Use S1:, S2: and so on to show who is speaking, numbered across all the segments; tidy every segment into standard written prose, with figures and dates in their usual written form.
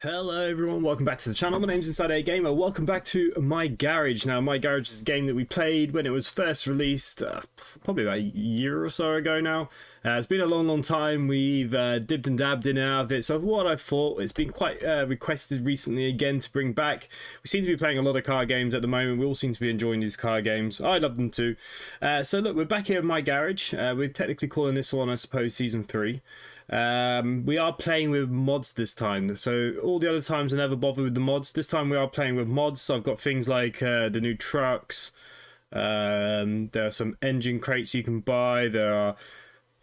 S1: Hello everyone, welcome back to the channel. My name's InsideAgameR. Welcome back to My Garage. Now, My Garage is a game that we played when it was first released, probably about a year or so ago now. It's been a long time. We've dipped and dabbed in and out of it. So what I thought, it's been quite requested recently again to bring back. We seem to be playing a lot of car games at the moment. We all seem to be enjoying these car games. I love them too. So look, we're back here in My Garage. We're technically calling this one, I suppose, Season 3. We are playing with mods this time, so all the other times I never bothered with the mods. This time we are playing with mods, so I've got things like the new trucks, there are some engine crates you can buy, there are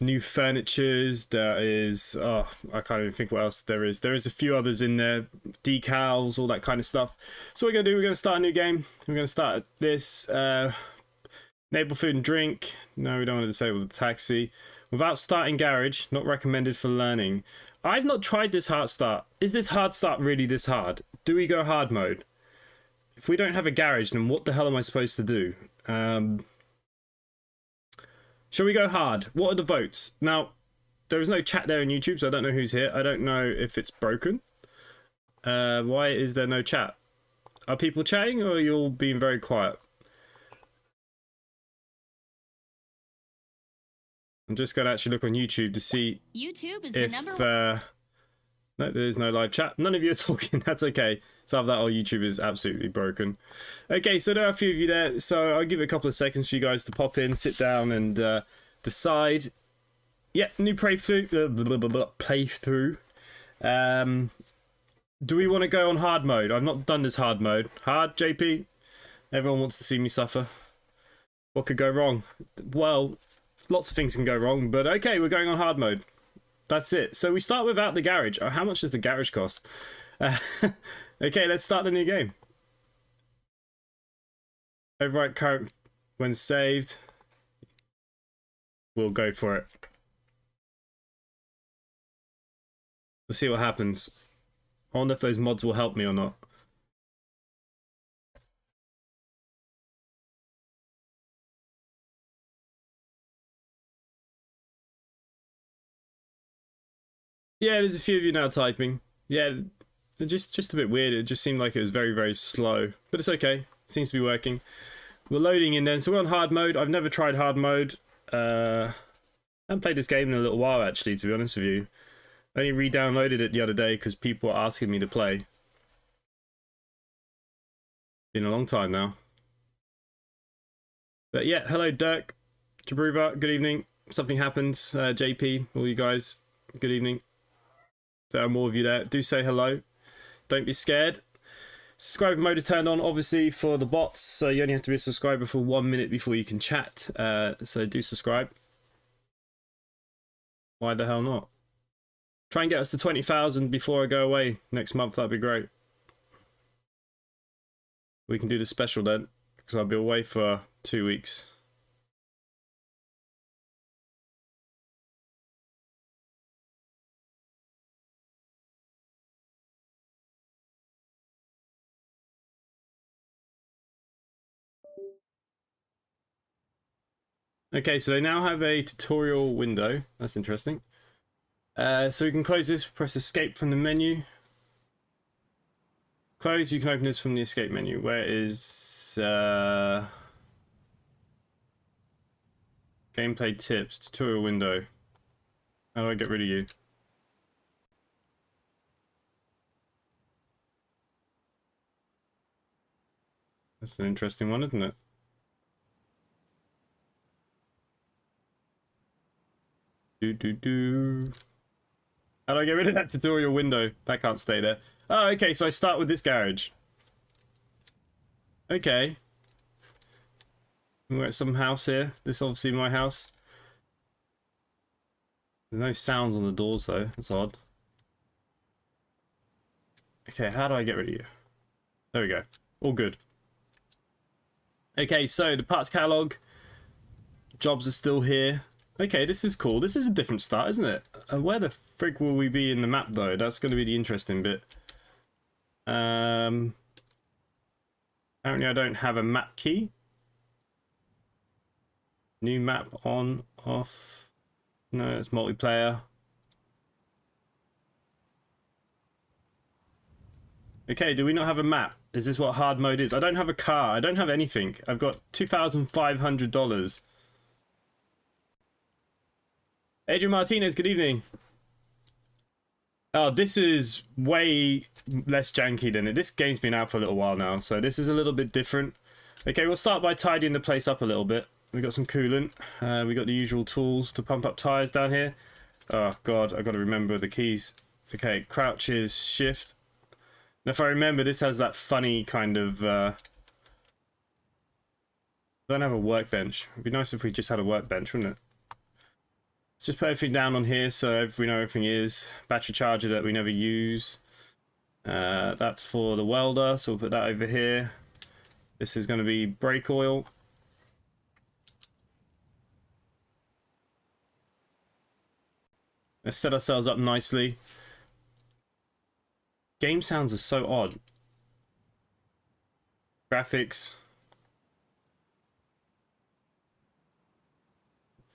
S1: new furnitures, there is, I can't even think what else there is a few others in there, decals, all that kind of stuff. So what we're going to do, we're going to start a new game. We're going to start this, enable food and drink. No, we don't want to disable the taxi. Without starting garage, not recommended for learning. I've not tried this hard start. Is this hard start really this hard? Do we go hard mode? If we don't have a garage, then what the hell am I supposed to do? Shall we go hard? What are the votes? Now, there is no chat there in YouTube, so I don't know who's here. I don't know if it's broken. Why is there no chat? Are people chatting, or are you all being very quiet? I'm just going to actually look on YouTube to see
S2: YouTube is
S1: if,
S2: the number
S1: no, there's no live chat. None of you are talking. That's okay. It's either that or YouTube is absolutely broken. Okay, so there are a few of you there. So I'll give it a couple of seconds for you guys to pop in, sit down, and decide. Yeah, new playthrough. Do we want to go on hard mode? I've not done this hard mode. Hard, JP? Everyone wants to see me suffer. What could go wrong? Well, lots of things can go wrong, but okay, we're going on hard mode. That's it. So we start without the garage. Oh, how much does the garage cost? Okay, let's start the new game. Overwrite current when saved. We'll go for it. We'll see what happens. I wonder if those mods will help me or not. Yeah, there's a few of you now typing. Yeah, just a bit weird. It just seemed like it was very slow. But it's okay. Seems to be working. We're loading in then. So we're on hard mode. I've never tried hard mode. I haven't played this game in a little while, actually, to be honest with you. I only re-downloaded it the other day because people were asking me to play. Been a long time now. But yeah, hello Dirk, Jabruva, good evening. Something happens. JP, all you guys, good evening. There are more of you there. Do say hello. Don't be scared. Subscriber mode is turned on, obviously, for the bots. So you only have to be a subscriber for 1 minute before you can chat. So do subscribe. Why the hell not? Try and get us to 20,000 before I go away next month. That'd be great. We can do the special then, because I'll be away for 2 weeks. Okay, so they now have a tutorial window. That's interesting. So we can close this, press escape from the menu. Close, you can open this from the escape menu. Where is gameplay tips, tutorial window? How do I get rid of you? That's an interesting one, isn't it? How do I get rid of that tutorial window? That can't stay there. Oh, okay, so I start with this garage. Okay. We're at some house here. This is obviously my house. There's no sounds on the doors though. That's odd. Okay, how do I get rid of you? There we go. All good. Okay, so the parts catalog. Jobs are still here. Okay, this is cool. This is a different start, isn't it? Where the frig will we be in the map, though? That's going to be the interesting bit. Apparently I don't have a map key. New map on, off. No, it's multiplayer. Okay, do we not have a map? Is this what hard mode is? I don't have a car. I don't have anything. I've got $2,500. Adrian Martinez, good evening. Oh, this is way less janky than it. This game's been out for a little while now, so this is a little bit different. Okay, we'll start by tidying the place up a little bit. We got some coolant. We got the usual tools to pump up tires down here. Oh god, I've got to remember the keys. Okay, crouch is shift. And if I remember, this has that funny kind of... I don't have a workbench. It'd be nice if we just had a workbench, wouldn't it? Let's just put everything down on here so we know everything is. Battery charger that we never use. That's for the welder, so we'll put that over here. This is going to be brake oil. Let's set ourselves up nicely. Game sounds are so odd. Graphics.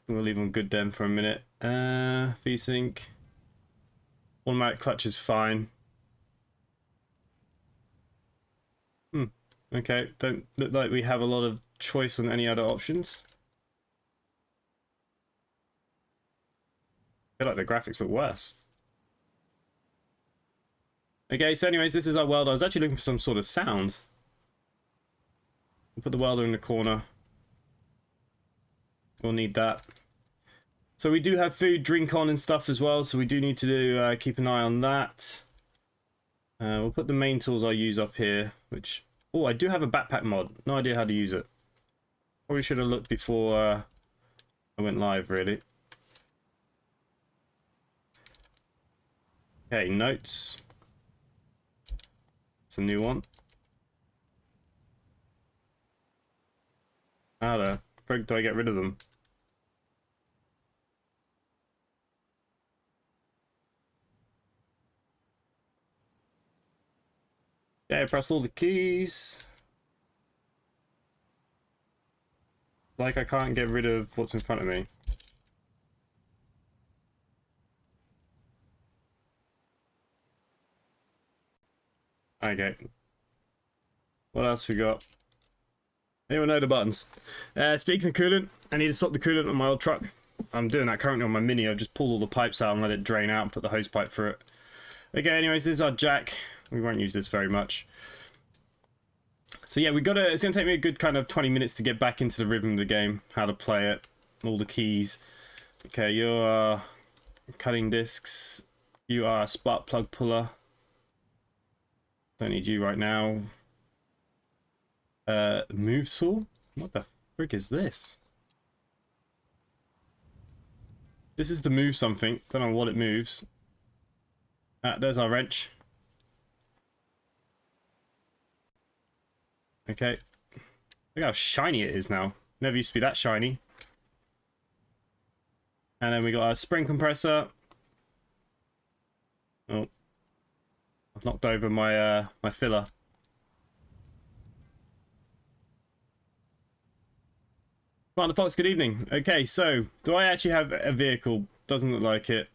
S1: We'll leave them good then for a minute. VSync. Automatic clutch is fine. Okay, don't look like we have a lot of choice on any other options. I feel like the graphics look worse. Okay, so anyways, this is our welder. I was actually looking for some sort of sound. We'll put the welder in the corner. We'll need that. So we do have food, drink on and stuff as well, so we do need to keep an eye on that. We'll put the main tools I use up here, which... Oh, I do have a backpack mod. No idea how to use it. Probably should have looked before I went live, really. Okay, notes. It's a new one. How the frick do I get rid of them? Okay, press all the keys. Like I can't get rid of what's in front of me. Okay. What else we got? Anyone know the buttons? Speaking of coolant, I need to swap the coolant on my old truck. I'm doing that currently on my Mini. I've just pulled all the pipes out and let it drain out and put the hose pipe through it. Okay, anyways, this is our jack. We won't use this very much. So yeah, it's going to take me a good kind of 20 minutes to get back into the rhythm of the game, how to play it, all the keys. Okay, you're cutting discs. You are a spark plug puller. Don't need you right now. Move saw? What the frick is this? This is to move something. Don't know what it moves. There's our wrench. Okay. Look how shiny it is now. Never used to be that shiny. And then we got our spring compressor. Oh. I've knocked over my my filler. Martin Fox, good evening. Okay, so do I actually have a vehicle? Doesn't look like it.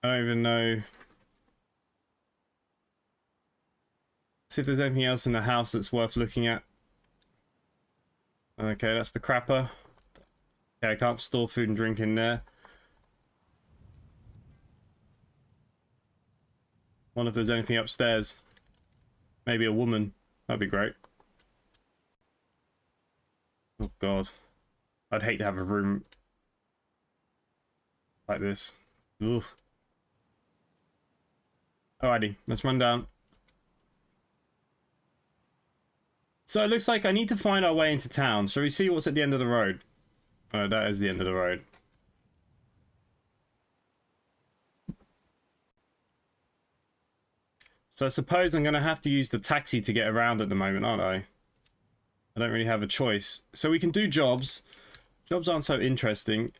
S1: I don't even know. See if there's anything else in the house that's worth looking at. Okay, that's the crapper. Okay, I can't store food and drink in there. Wonder if there's anything upstairs. Maybe a woman. That'd be great. Oh god. I'd hate to have a room like this. Ooh. Alrighty, let's run down. So it looks like I need to find our way into town. Shall we see what's at the end of the road? Oh, that is the end of the road. So I suppose I'm going to have to use the taxi to get around at the moment, aren't I? I don't really have a choice. So we can do jobs. Jobs aren't so interesting.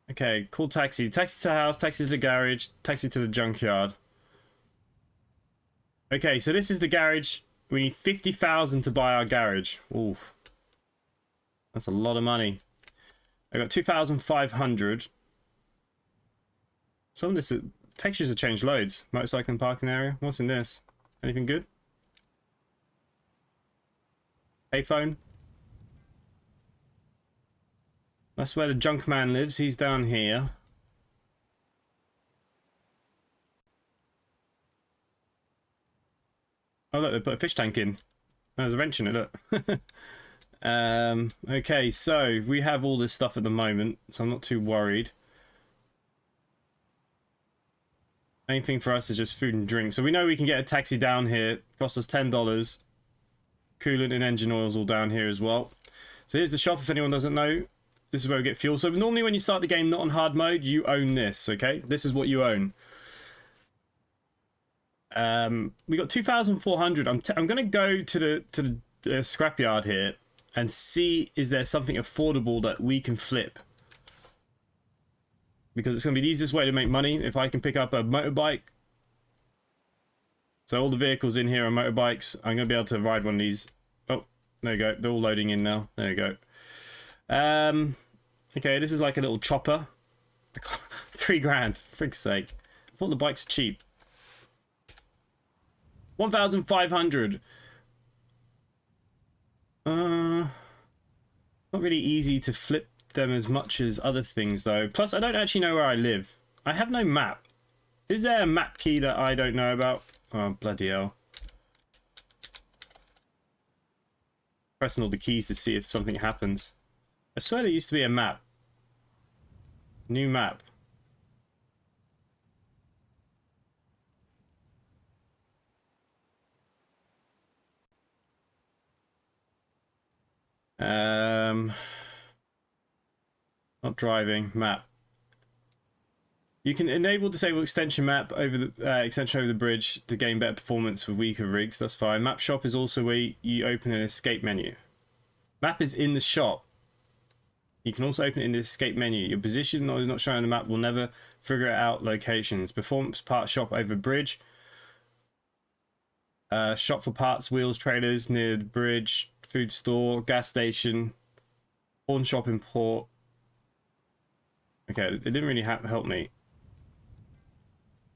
S1: Okay, call taxi. Taxi to the house, taxi to the garage, taxi to the junkyard. Okay, so this is the garage. We need 50,000 to buy our garage. Oof. That's a lot of money. I got 2,500. Some of this textures have changed loads. Motorcycle and parking area. What's in this? Anything good? Payphone. That's where the junk man lives. He's down here. Oh look, they put a fish tank in. There's a wrench in it, look. Okay, so we have all this stuff at the moment, so I'm not too worried. Main thing for us is just food and drink. So we know we can get a taxi down here. Costs us $10. Coolant and engine oil's all down here as well. So here's the shop if anyone doesn't know. This is where we get fuel. So normally when you start the game not on hard mode, you own this, okay? This is what you own. We got 2,400. I'm going to go to the scrapyard here and see is there something affordable that we can flip. Because it's going to be the easiest way to make money if I can pick up a motorbike. So all the vehicles in here are motorbikes. I'm going to be able to ride one of these. Oh, there you go. They're all loading in now. There you go. Okay, this is like a little chopper. 3 grand, for frig's sake. I thought the bikes are cheap. 1,500. Not really easy to flip them as much as other things though. Plus, I don't actually know where I live. I have no map. Is there a map key that I don't know about? Oh, bloody hell. Pressing all the keys to see if something happens. I swear there used to be a map. New map. Not driving. Map. You can enable disable extension map over the extension over the bridge to gain better performance with weaker rigs. That's fine. Map shop is also where you open an escape menu. Map is in the shop. You can also open it in the escape menu. Your position is not shown on the map will never figure out locations. Performance part shop over bridge. Shop for parts, wheels, trailers near the bridge. Food store, gas station. Pawn shop in port. Okay, it didn't really help me.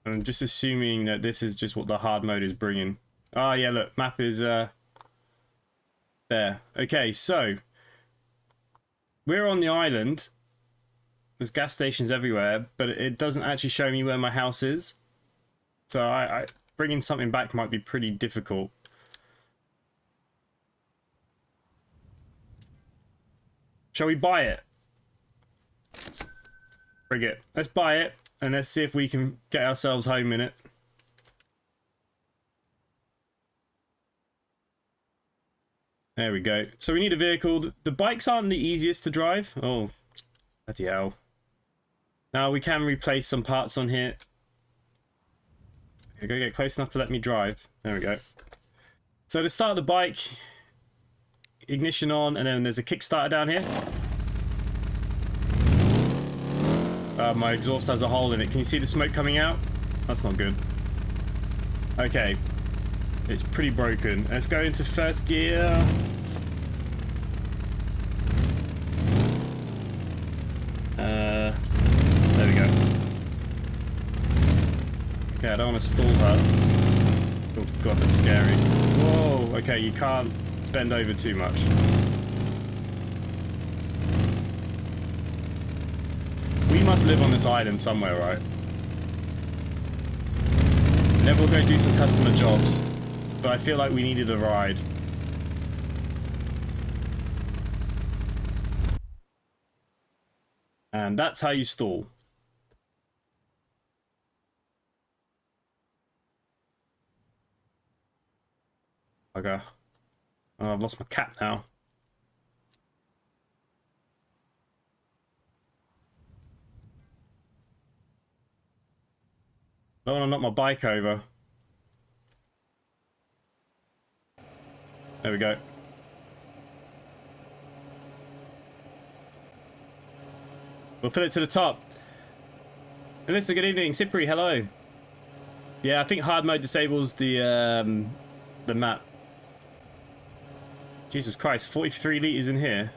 S1: I'm just assuming that this is just what the hard mode is bringing. Oh yeah, look, map is there. Okay, so we're on the island. There's gas stations everywhere, but it doesn't actually show me where my house is. So I bringing something back might be pretty difficult. Shall we buy it? Bring it. Let's buy it, and let's see if we can get ourselves home in it. There we go. So we need a vehicle. The bikes aren't the easiest to drive. Oh, bloody hell. Now we can replace some parts on here. Okay, go get close enough to let me drive. There we go. So to start the bike, ignition on, and then there's a Kickstarter down here. My exhaust has a hole in it. Can you see the smoke coming out? That's not good. Okay. It's pretty broken. Let's go into first gear. There we go. Okay, I don't want to stall her. Oh god, that's scary. Whoa, okay, you can't bend over too much. We must live on this island somewhere, right? Then we'll go do some customer jobs. But I feel like we needed a ride. And that's how you stall. Okay. Oh, I've lost my cap now. I don't want to knock my bike over. There we go. We'll fill it to the top. Alyssa, good evening. Cypri, hello. Yeah, I think hard mode disables the map. Jesus Christ, 43 litres in here.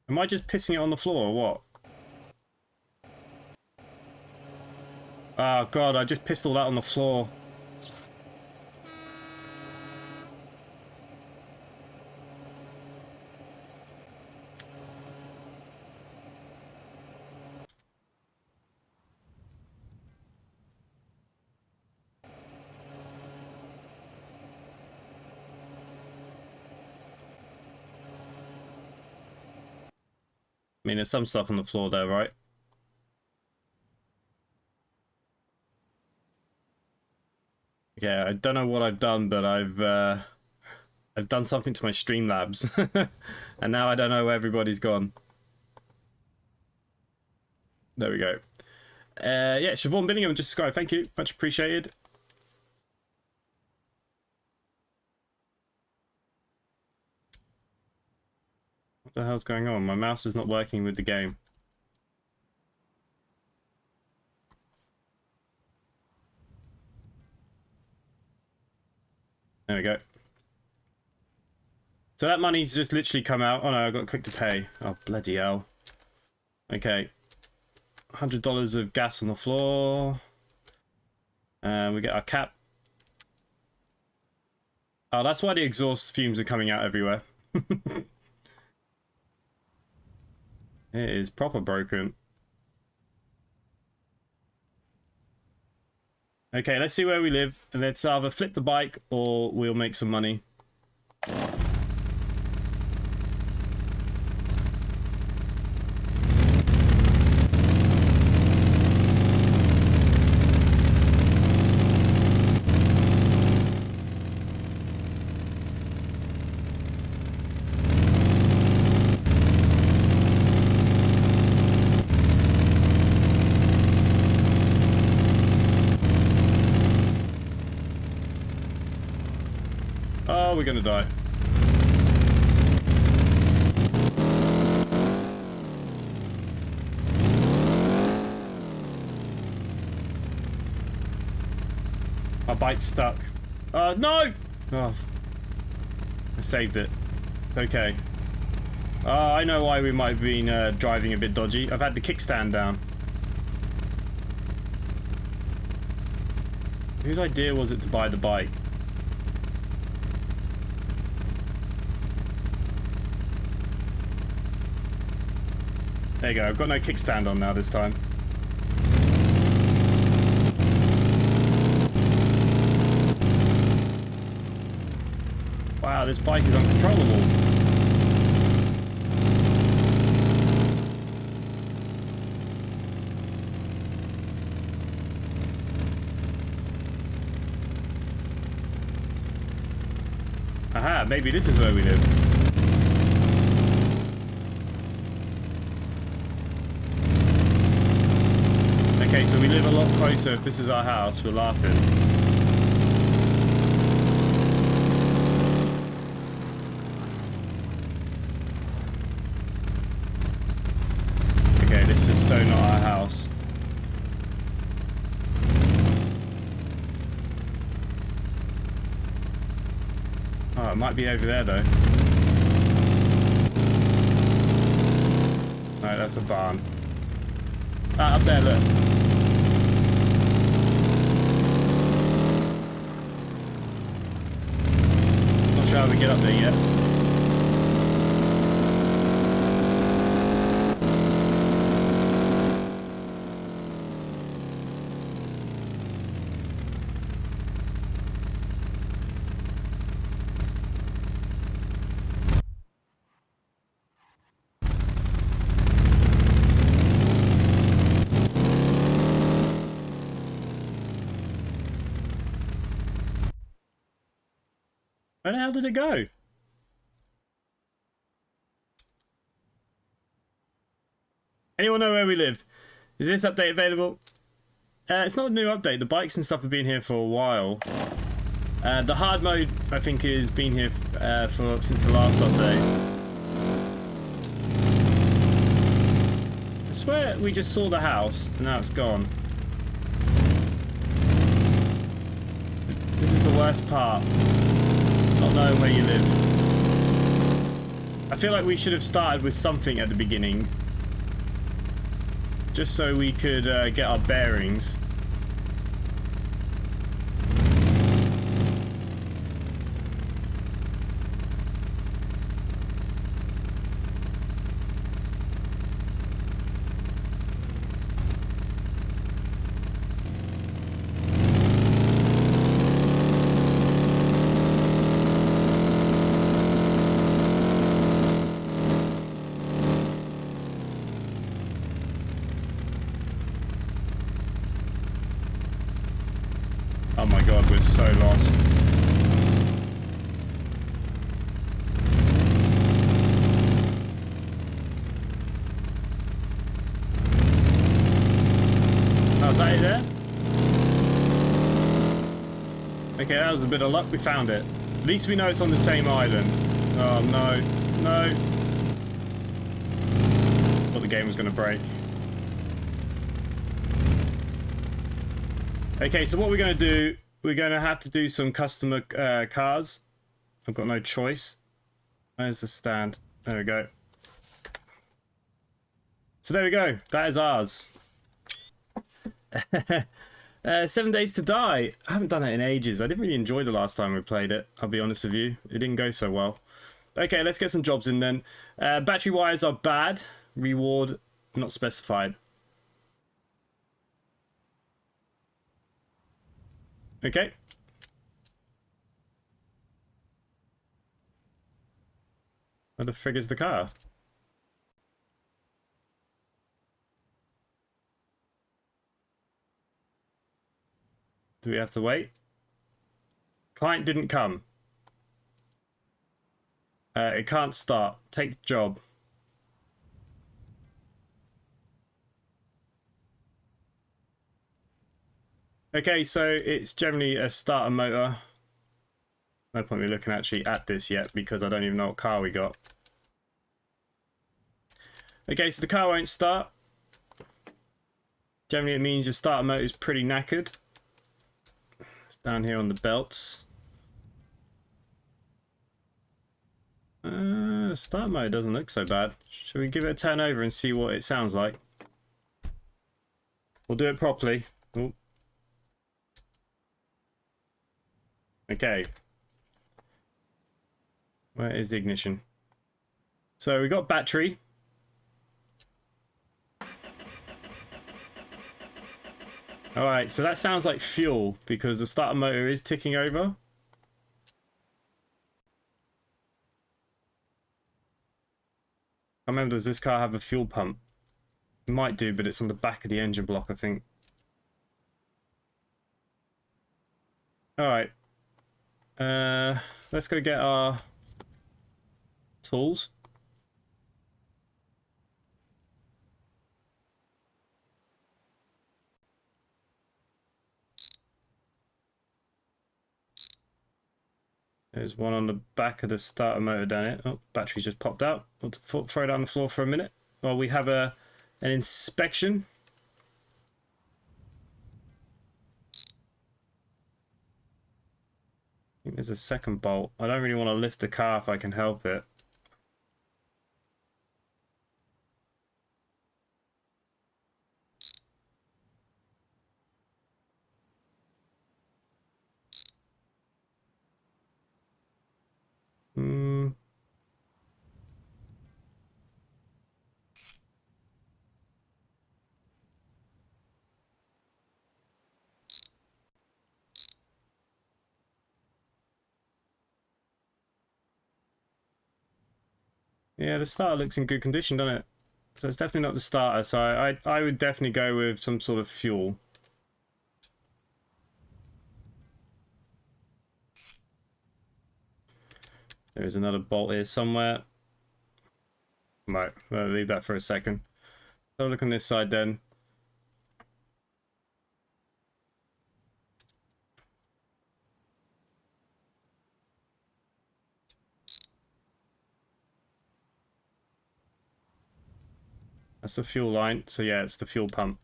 S1: Am I just pissing it on the floor or what? Oh god, I just pissed all that on the floor. I mean, there's some stuff on the floor there, right? Okay, I don't know what I've done, but I've done something to my Streamlabs, and now I don't know where everybody's gone. There we go. Yeah, Siobhan Billingham just subscribed. Thank you, much appreciated. What the hell's going on? My mouse is not working with the game. There we go. So that money's just literally come out. Oh no, I've got to click to pay. Oh, bloody hell. Okay. $100 of gas on the floor. We get our cap. Oh, that's why the exhaust fumes are coming out everywhere. It is proper broken. Okay, let's see where we live, and let's either flip the bike or we'll make some money. Oh, we're gonna die. My bike's stuck. No! Oh, I saved it. It's okay. I know why we might have been driving a bit dodgy. I've had the kickstand down. Whose idea was it to buy the bike? There you go, I've got no kickstand on now this time. Wow, this bike is uncontrollable. Aha, maybe this is where we live. Okay, so we live a lot closer if this is our house. We're laughing. Okay, this is so not our house. Oh, it might be over there though. No, that's a barn. Ah, up there, look. Not sure how we get up there yet. Where the hell did it go? Anyone know where we live? Is this update available? It's not a new update. The bikes and stuff have been here for a while. The hard mode, I think, has been here since the last update. I swear we just saw the house and now it's gone. This is the worst part. Not knowing where you live. I feel like we should have started with something at the beginning. Just so we could get our bearings. my god, we're so lost. Oh, is that it there? Okay, that was a bit of luck. We found it. At least we know it's on the same island. Oh, no. No. Thought the game was going to break. Okay, so what we're going to do, we're going to have to do some customer cars. I've got no choice. Where's the stand? There we go. So there we go. That is ours. 7 Days to Die. I haven't done it in ages. I didn't really enjoy the last time we played it. I'll be honest with you. It didn't go so well. Okay, let's get some jobs in then. Battery wires are bad. Reward not specified. Okay. Where the frig is the car? Do we have to wait? Client didn't come. It can't start. Take the job. Okay, so it's generally a starter motor. No point me looking actually at this yet because I don't even know what car we got. Okay, so the car won't start. Generally it means your starter motor is pretty knackered. It's down here on the belts. The start motor doesn't look so bad. Should we give it a turn over and see what it sounds like? We'll do it properly. Ooh. Okay. Where is the ignition? So we got battery. Alright, so that sounds like fuel because the starter motor is ticking over. I remember, does this car have a fuel pump? It might do, but it's on the back of the engine block, I think. Alright. Let's go get our tools. There's one on the back of the starter motor down here. Oh, battery's just popped out. We'll throw it on the floor for a minute while we have an inspection. I think there's a second bolt. I don't really want to lift the car if I can help it. Yeah, the starter looks in good condition, doesn't it? So it's definitely not the starter, so I would definitely go with some sort of fuel. There's another bolt here somewhere. Right, I'll leave that for a second. So look on this side then. That's the fuel line, so yeah, it's the fuel pump.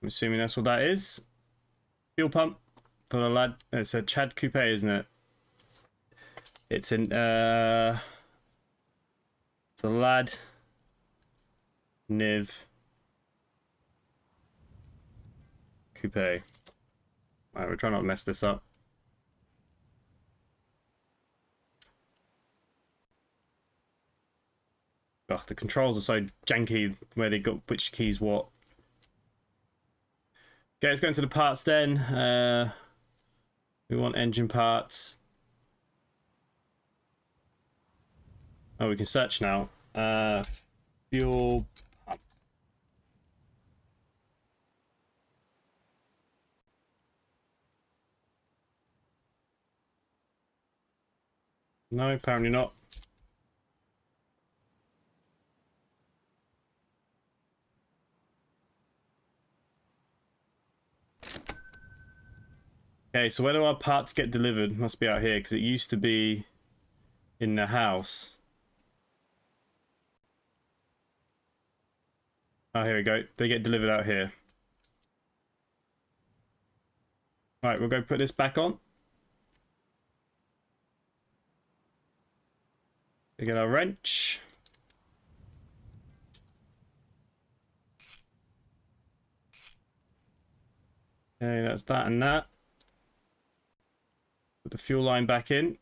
S1: I'm assuming that's what that is. Fuel pump for the lad. It's a Chad Coupe, isn't it? It's an it's a lad Niv Coupe. Alright, we're trying not to mess this up. Oh, the controls are so janky where they got which keys what. Okay, let's go into the parts then. We want engine parts. Oh, we can search now. Fuel pump. No, apparently not. Okay, so where do our parts get delivered? Must be out here, because it used to be in the house. Oh, here we go. They get delivered out here. Right, we'll go put this back on. We get our wrench. Okay, that's that and that. Put the fuel line back in.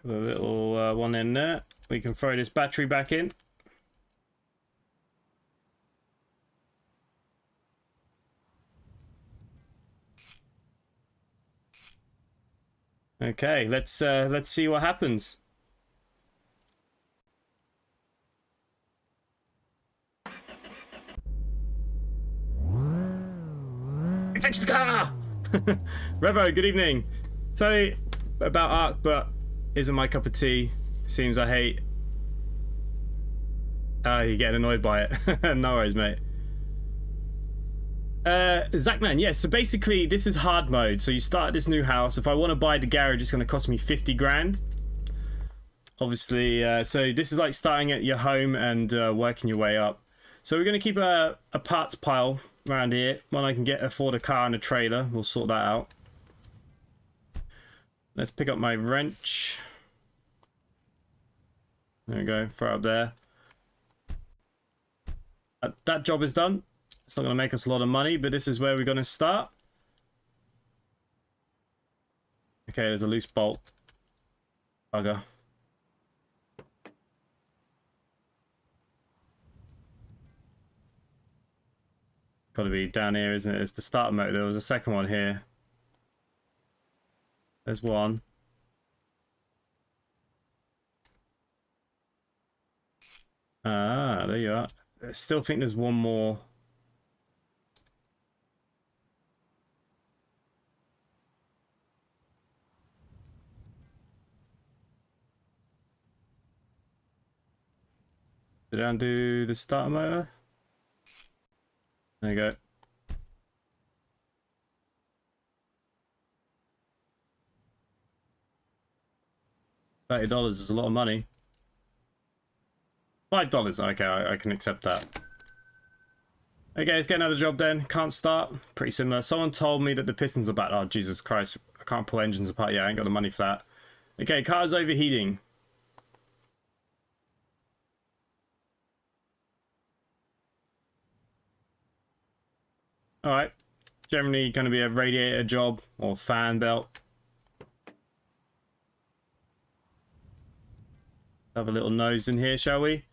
S1: Got a little one in there. We can throw this battery back in. Okay, let's see what happens. Fetch the car! Revo, good evening. So, about Ark, but isn't my cup of tea. Seems I hate... you're getting annoyed by it. No worries, mate. Zachman, yes, so basically this is hard mode. So you start at this new house. If I want to buy the garage, it's going to cost me 50 grand. Obviously, so this is like starting at your home and working your way up. So we're going to keep a parts pile around here. When I can afford a car and a trailer, we'll sort that out. Let's pick up my wrench. There we go, throw it up there. That job is done. It's not going to make us a lot of money, but this is where we're going to start. Okay, there's a loose bolt. Bugger. Got to be down here, isn't it? It's the starter motor. There was a second one here. There's one. Ah, there you are. I still think there's one more. Did I undo the starter motor? There you go. $30 is a lot of money. $5, okay, I can accept that. Okay, let's get another job then. Can't start. Pretty similar. Someone told me that the pistons are bad. Oh, Jesus Christ. I can't pull engines apart yet. I ain't got the money for that. Okay, car's overheating. Alright. Generally going to be a radiator job or fan belt. Have a little nose in here, shall we?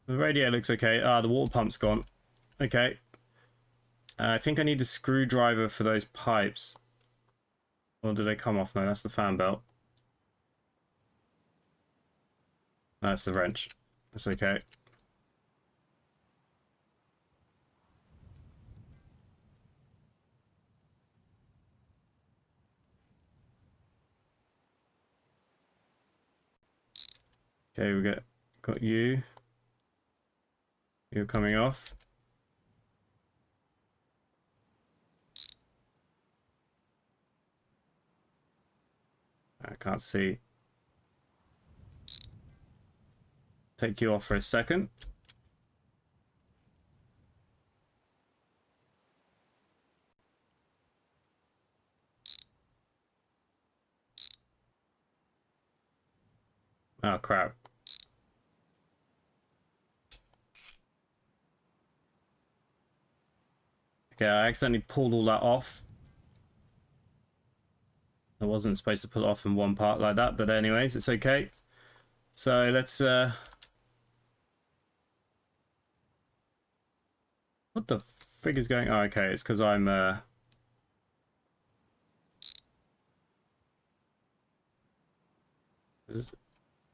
S1: The radiator looks okay. Ah, the water pump's gone. Okay. I think I need the screwdriver for those pipes. Or do they come off? No, that's the fan belt. That's the wrench. That's okay. Okay, we got you. You're coming off. I can't see. Take you off for a second. Oh crap. Okay, I accidentally pulled all that off. I wasn't supposed to pull it off in one part like that, but anyways, it's okay. So let's what the frig is going on? Oh, okay, it's because I'm okay,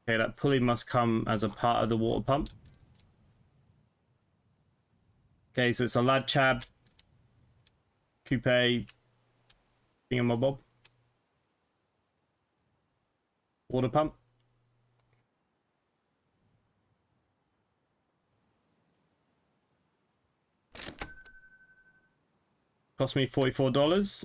S1: that pulley must come as a part of the water pump. Okay, so it's a Lad Chab Coupe thingamabob. Water pump. Cost me $44.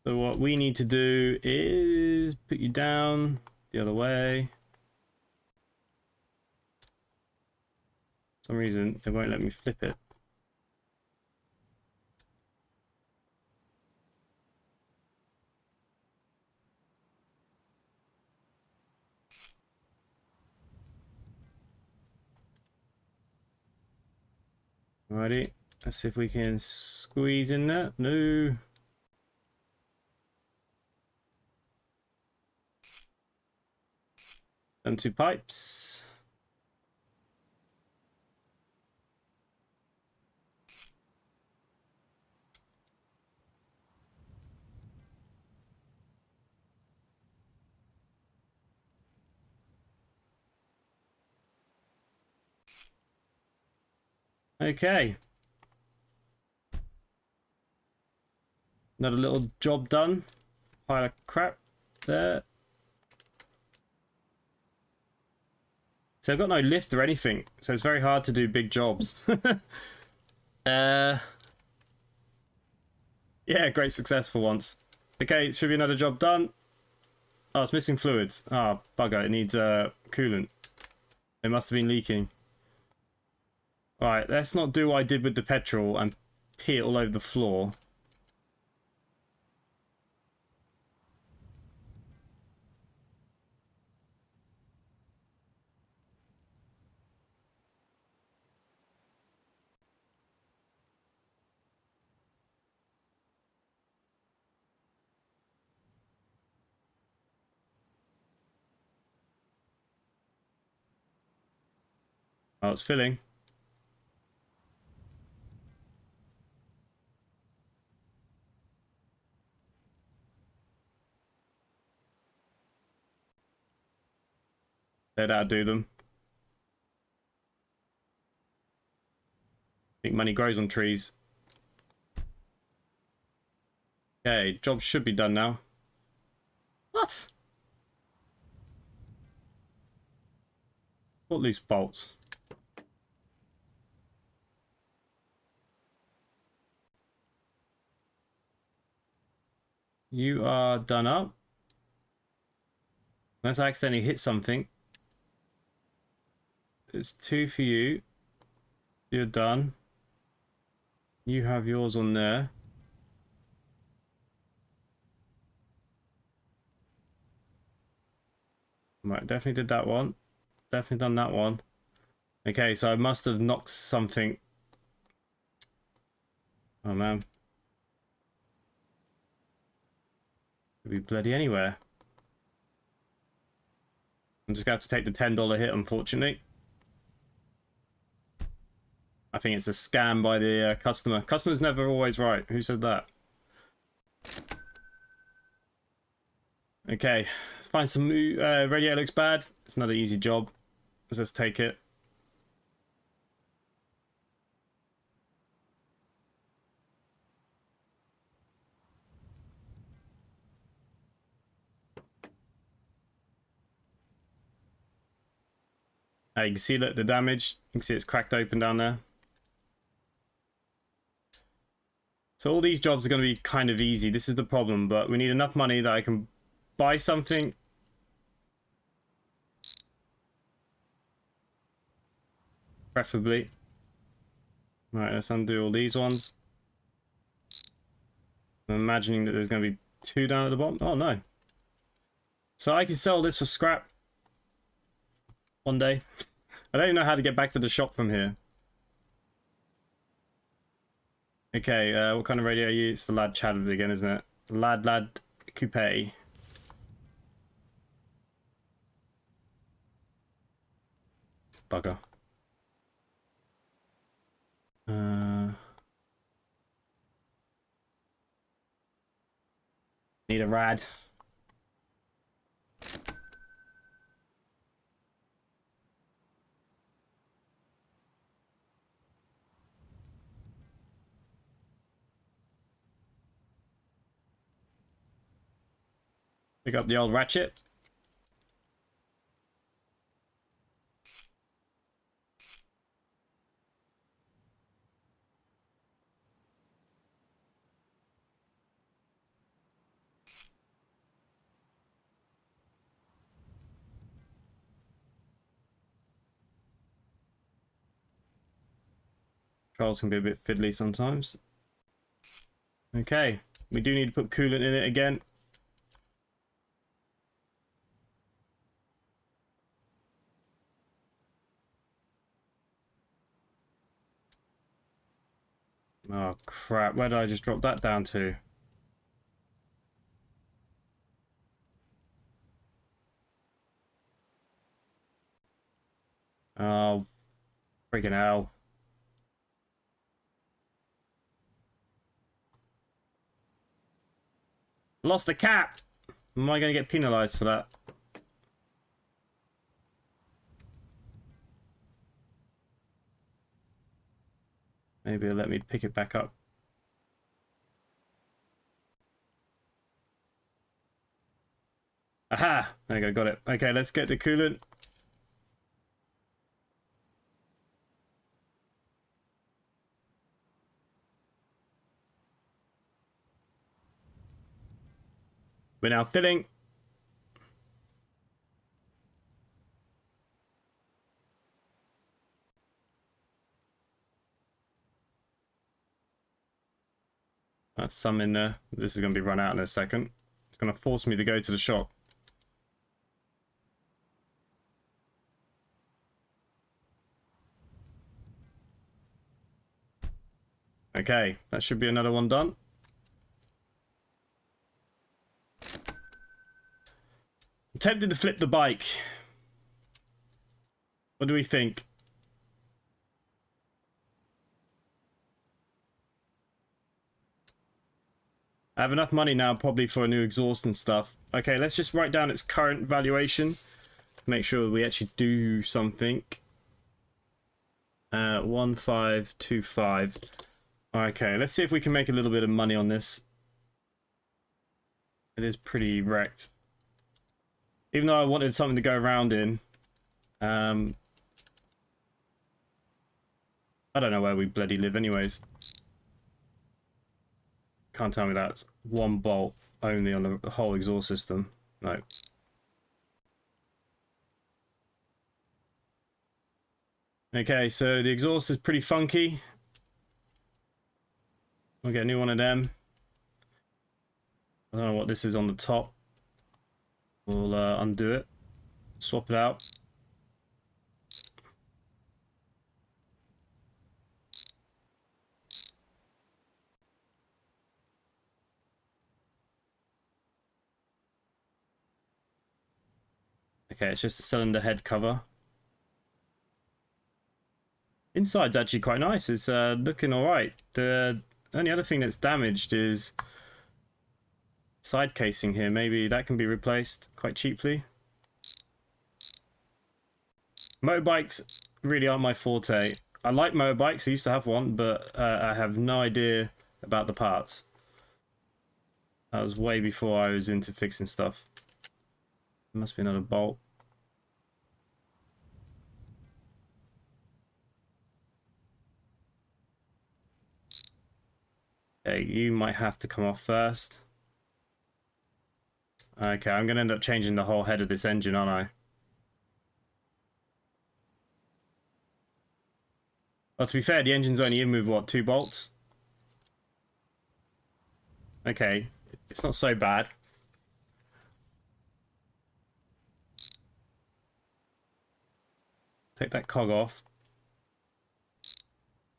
S1: So what we need to do is put you down the other way. For some reason, it won't let me flip it. Alrighty, let's see if we can squeeze in there. No. Them two pipes. Okay. Another little job done. Pile of crap there. So I've got no lift or anything, so it's very hard to do big jobs. Yeah, great success for once. Okay, should be another job done. Oh, it's missing fluids. Ah, oh, bugger, it needs coolant. It must have been leaking. Alright, let's not do what I did with the petrol and pee it all over the floor. Oh, it's filling. That'll do them. I think money grows on trees. Okay, job should be done now. What? What loose bolts? You are done up. Unless I accidentally hit something. There's two for you. You're done. You have yours on there. Right, definitely did that one. Definitely done that one. Okay, so I must have knocked something. Oh man. Could be bloody anywhere. I'm just going to have to take the $10 hit, unfortunately. I think it's a scam by the customer. Customer's never always right. Who said that? Okay, find some radio looks bad. It's another easy job. Let's just take it. You can see the damage. You can see it's cracked open down there. So all these jobs are going to be kind of easy. This is the problem, but we need enough money that I can buy something. Preferably. Right, let's undo all these ones. I'm imagining that there's going to be two down at the bottom. Oh, no. So I can sell this for scrap one day. I don't even know how to get back to the shop from here. Okay, what kind of radio are you? It's the Lad Chattered again, isn't it? Lad Coupe. Bugger. Need a rad. Pick up the old ratchet. Controls can be a bit fiddly sometimes. Okay, we do need to put coolant in it again. Oh crap, where did I just drop that down to? Oh, freaking hell. Lost the cap! Am I going to get penalized for that? Maybe it'll let me pick it back up. Aha! There you go, got it. Okay, let's get the coolant. We're now filling. That's some in there. This is going to be run out in a second. It's going to force me to go to the shop. Okay, that should be another one done. I'm tempted to flip the bike. What do we think? I have enough money now probably for a new exhaust and stuff. Okay, let's just write down its current valuation. Make sure we actually do something. 1525. Okay, let's see if we can make a little bit of money on this. It is pretty wrecked. Even though I wanted something to go around in. I don't know where we bloody live anyways. Can't tell me that's one bolt only on the whole exhaust system. No. Okay, so the exhaust is pretty funky. We'll get a new one of them. I don't know what this is on the top. We'll undo it. Swap it out. Okay, it's just a cylinder head cover. Inside's actually quite nice. It's looking alright. The only other thing that's damaged is side casing here. Maybe that can be replaced quite cheaply. Motorbikes really aren't my forte. I like motorbikes. I used to have one, but I have no idea about the parts. That was way before I was into fixing stuff. There must be another bolt. Okay, you might have to come off first. Okay, I'm going to end up changing the whole head of this engine, aren't I? Well, to be fair, the engine's only in with, what, 2 bolts? Okay, it's not so bad. Take that cog off.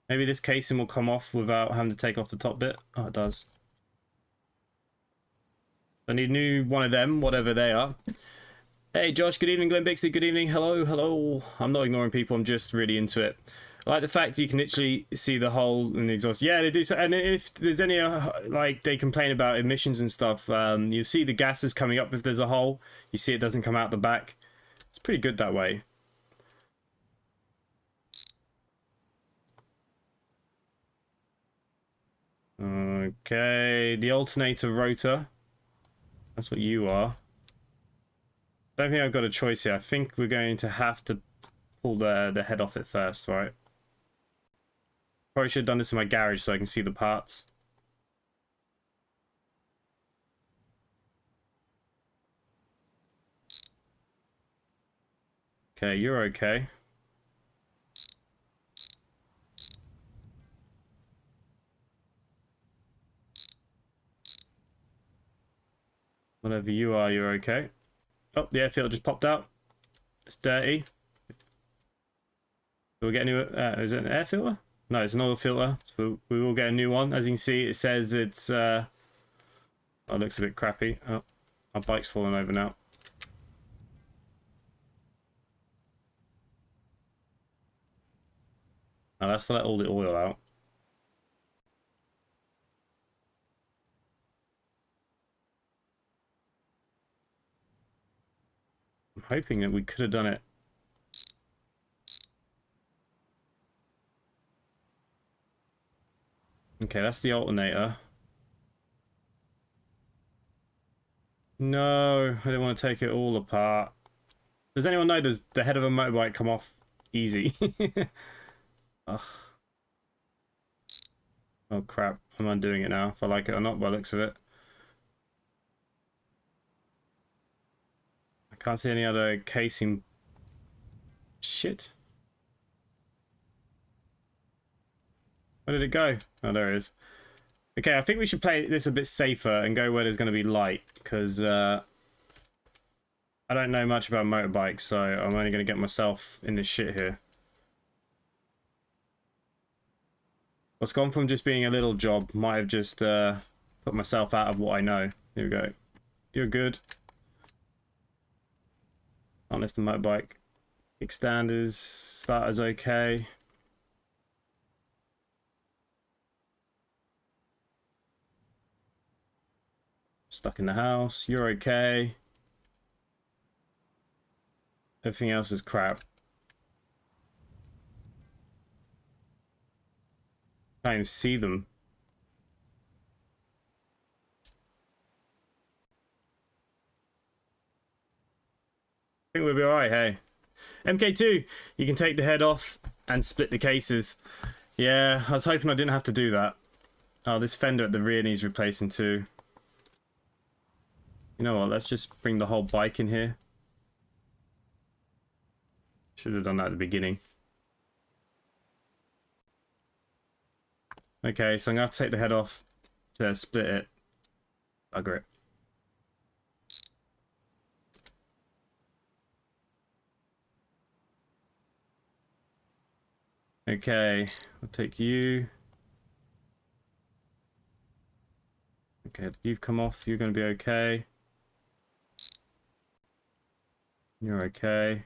S1: Maybe this casing will come off without having to take off the top bit. Oh, it does. I need a new one of them, whatever they are. Hey, Josh, good evening. Glenn Bixley, good evening. Hello, hello. I'm not ignoring people. I'm just really into it. I like the fact that you can literally see the hole in the exhaust. Yeah, they do. So, and if there's any, like, they complain about emissions and stuff, you see the gases coming up if there's a hole. You see it doesn't come out the back. It's pretty good that way. Okay, the alternator rotor. That's what you are. I don't think I've got a choice here. I think we're going to have to pull the head off it first, right? Probably should have done this in my garage so I can see the parts. Okay, you're okay. Whatever you are, you're okay. Oh, the air filter just popped out. It's dirty. We'll get a new... is it an air filter? No, it's an oil filter. So we will get a new one. As you can see, it says it's... oh, it looks a bit crappy. Oh, our bike's falling over now. Now that's to let all the oil out. I'm hoping that we could have done it. Okay, that's the alternator. No, I didn't want to take it all apart. Does anyone know, does the head of a motorbike come off easy? Ugh. Oh crap, I'm undoing it now, if I like it or not by the looks of it. I can't see any other casing. Shit. Where did it go? Oh, there it is. Okay, I think we should play this a bit safer and go where there's going to be light, because I don't know much about motorbikes, so I'm only going to get myself in this shit here. What's gone from just being a little job might have just put myself out of what I know. Here we go. You're good. Can't lift the motorbike. Kickstanders, starter's okay. Stuck in the house. You're okay. Everything else is crap. Can't even see them. I think we'll be alright, hey. MK2, you can take the head off and split the cases. Yeah, I was hoping I didn't have to do that. Oh, this fender at the rear needs replacing too. You know what, let's just bring the whole bike in here. Should have done that at the beginning. Okay, so I'm going to have to take the head off to split it. Bugger it. Okay, I'll take you. Okay, you've come off. You're going to be okay. You're okay.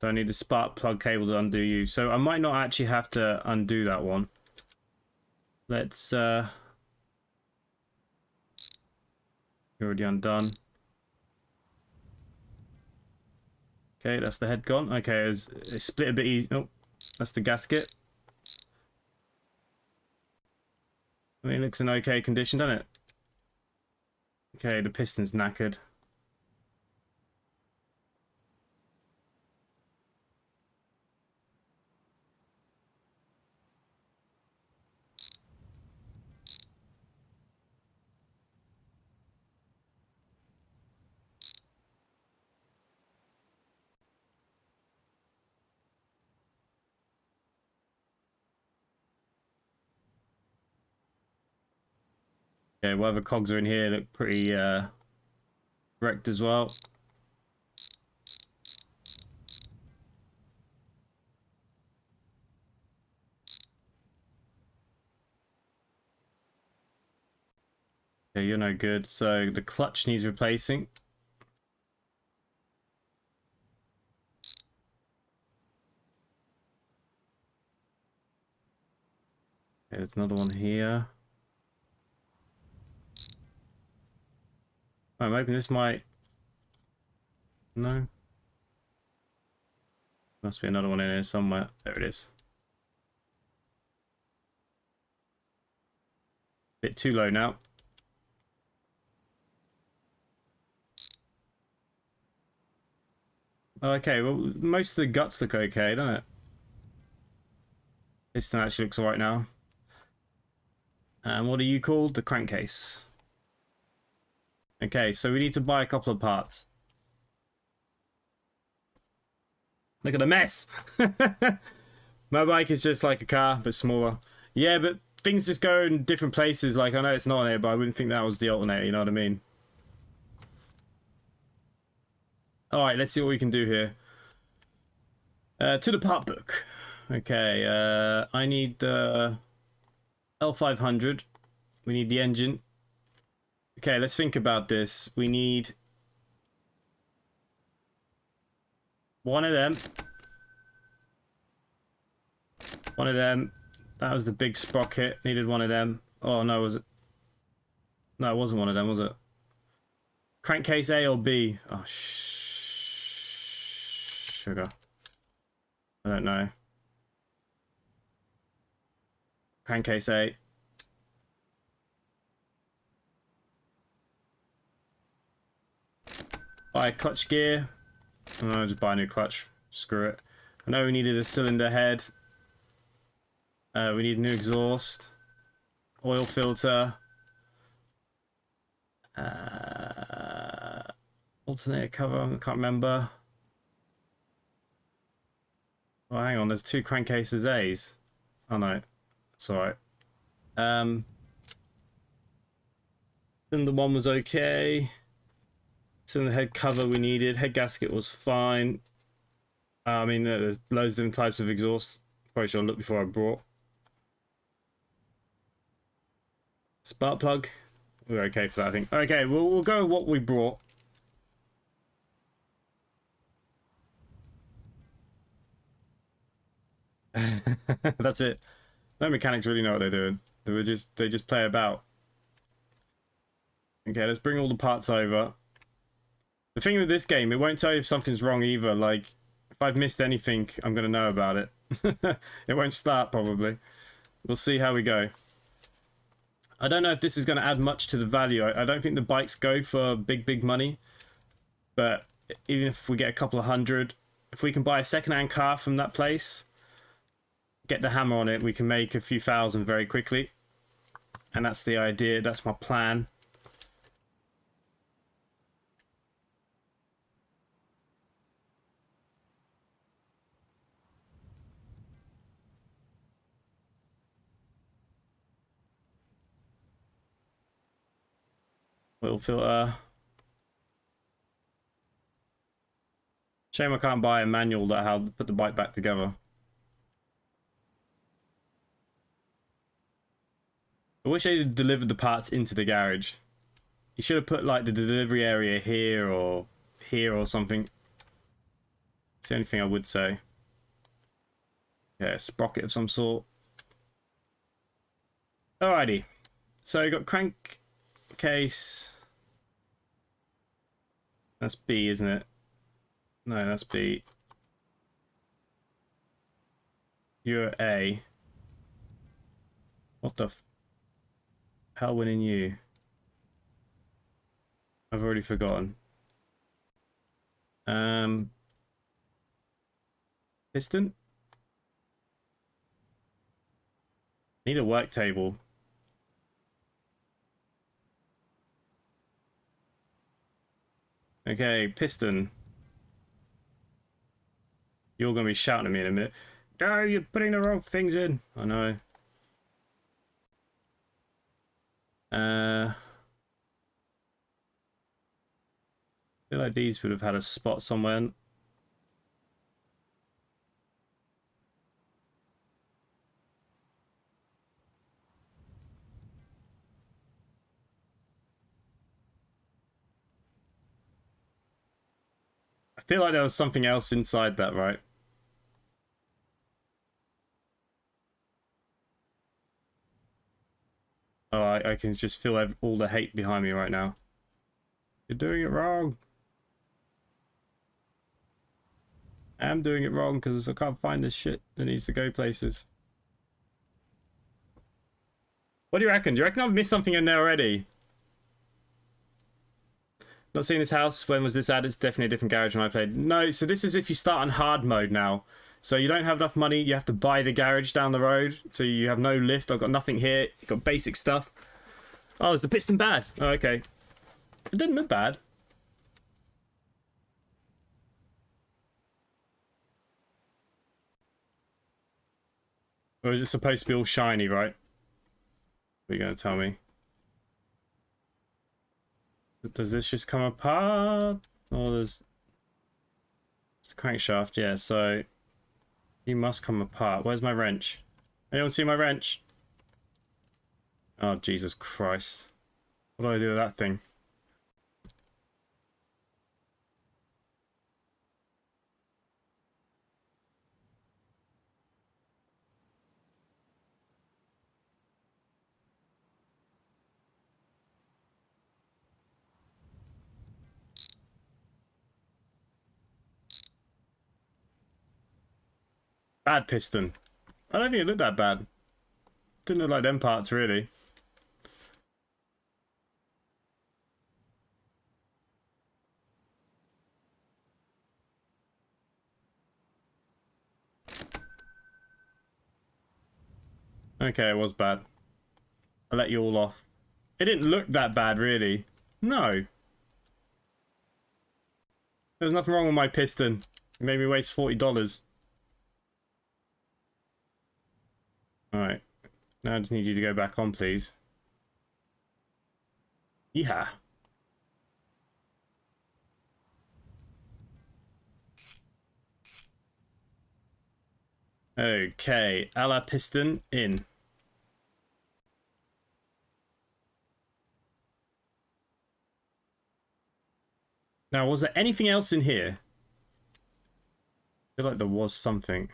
S1: Don't need the spark plug cable to undo you. So I might not actually have to undo that one. Let's, you're already undone. Okay, that's the head gone. Okay, it's split a bit easy. Oh, that's the gasket. I mean, it looks in okay condition, doesn't it? Okay, the piston's knackered. Okay, whatever cogs are in here look pretty wrecked as well. Okay, you're no good. So the clutch needs replacing. Okay, there's another one here. Oh, I'm hoping this might... No. Must be another one in here somewhere. There it is. Bit too low now. Okay, well, most of the guts look okay, don't it? Piston actually looks alright now. And what are you called? The crankcase. Okay, so we need to buy a couple of parts. Look at the mess! My bike is just like a car, but smaller. Yeah, but things just go in different places. Like, I know it's not on it, but I wouldn't think that was the alternator, you know what I mean? Alright, let's see what we can do here. To the part book. Okay, I need the L500. We need the engine. Okay, let's think about this. We need one of them. One of them. That was the big sprocket. Needed one of them. Oh, no, was it? No, it wasn't one of them, was it? Crankcase A or B? Oh, sugar. I don't know. Crankcase A. Buy a clutch gear. Oh, no, just buy a new clutch. Screw it. I know we needed a cylinder head. We need a new exhaust. Oil filter. Alternator cover, I can't remember. Oh, hang on, there's two crankcases A's. Oh no, it's alright. Then the one was okay. Cylinder head cover we needed. Head gasket was fine. I mean, there's loads of different types of exhaust. Probably should have looked before I brought. Spark plug. We're okay for that, I think. Okay, we'll go with what we brought. That's it. No mechanics really know what they're doing. They just play about. Okay, let's bring all the parts over. The thing with this game, it won't tell you if something's wrong either. Like, if I've missed anything, I'm gonna know about it. It won't start probably. We'll see how we go. I don't know if this is going to add much to the value. I don't think the bikes go for big money. But even if we get a couple of hundred, if we can buy a second-hand car from that place, get the hammer on it, we can make a few thousand very quickly. And that's the idea. That's my plan. Oil filter. Shame I can't buy a manual that how to put the bike back together. I wish they had delivered the parts into the garage. You should have put like the delivery area here or something. It's the only thing I would say. Yeah, a sprocket of some sort. Alrighty. So you got crankcase. That's B, isn't it? No, that's B. You're A. What the hell went in you? I've already forgotten. Piston? Need a work table. Okay, piston. You're gonna be shouting at me in a minute. Oh, you're putting the wrong things in. I know. I feel like these would have had a spot somewhere. I feel like there was something else inside that, right? Oh, I can just feel all the hate behind me right now. You're doing it wrong. I'm doing it wrong because I can't find this shit that needs to go places. What do you reckon? Do you reckon I've missed something in there already? Not seeing this house. When was this added? It's definitely a different garage when I played. No, so this is if you start on hard mode now. So you don't have enough money. You have to buy the garage down the road. So you have no lift. I've got nothing here. You've got basic stuff. Oh, is the piston bad? Oh, okay. It didn't look bad. Or is it supposed to be all shiny, right? What are you going to tell me? Does this just come apart? Or there's... It's the crankshaft, yeah, so... You must come apart. Where's my wrench? Anyone see my wrench? Oh, Jesus Christ. What do I do with that thing? Bad piston. I don't think it looked that bad. Didn't look like them parts, really. Okay, it was bad. I let you all off. It didn't look that bad, really. No. There's nothing wrong with my piston. It made me waste $40. Alright. Now I just need you to go back on, please. Yeah. Okay. A la piston in. Now, was there anything else in here? I feel like there was something.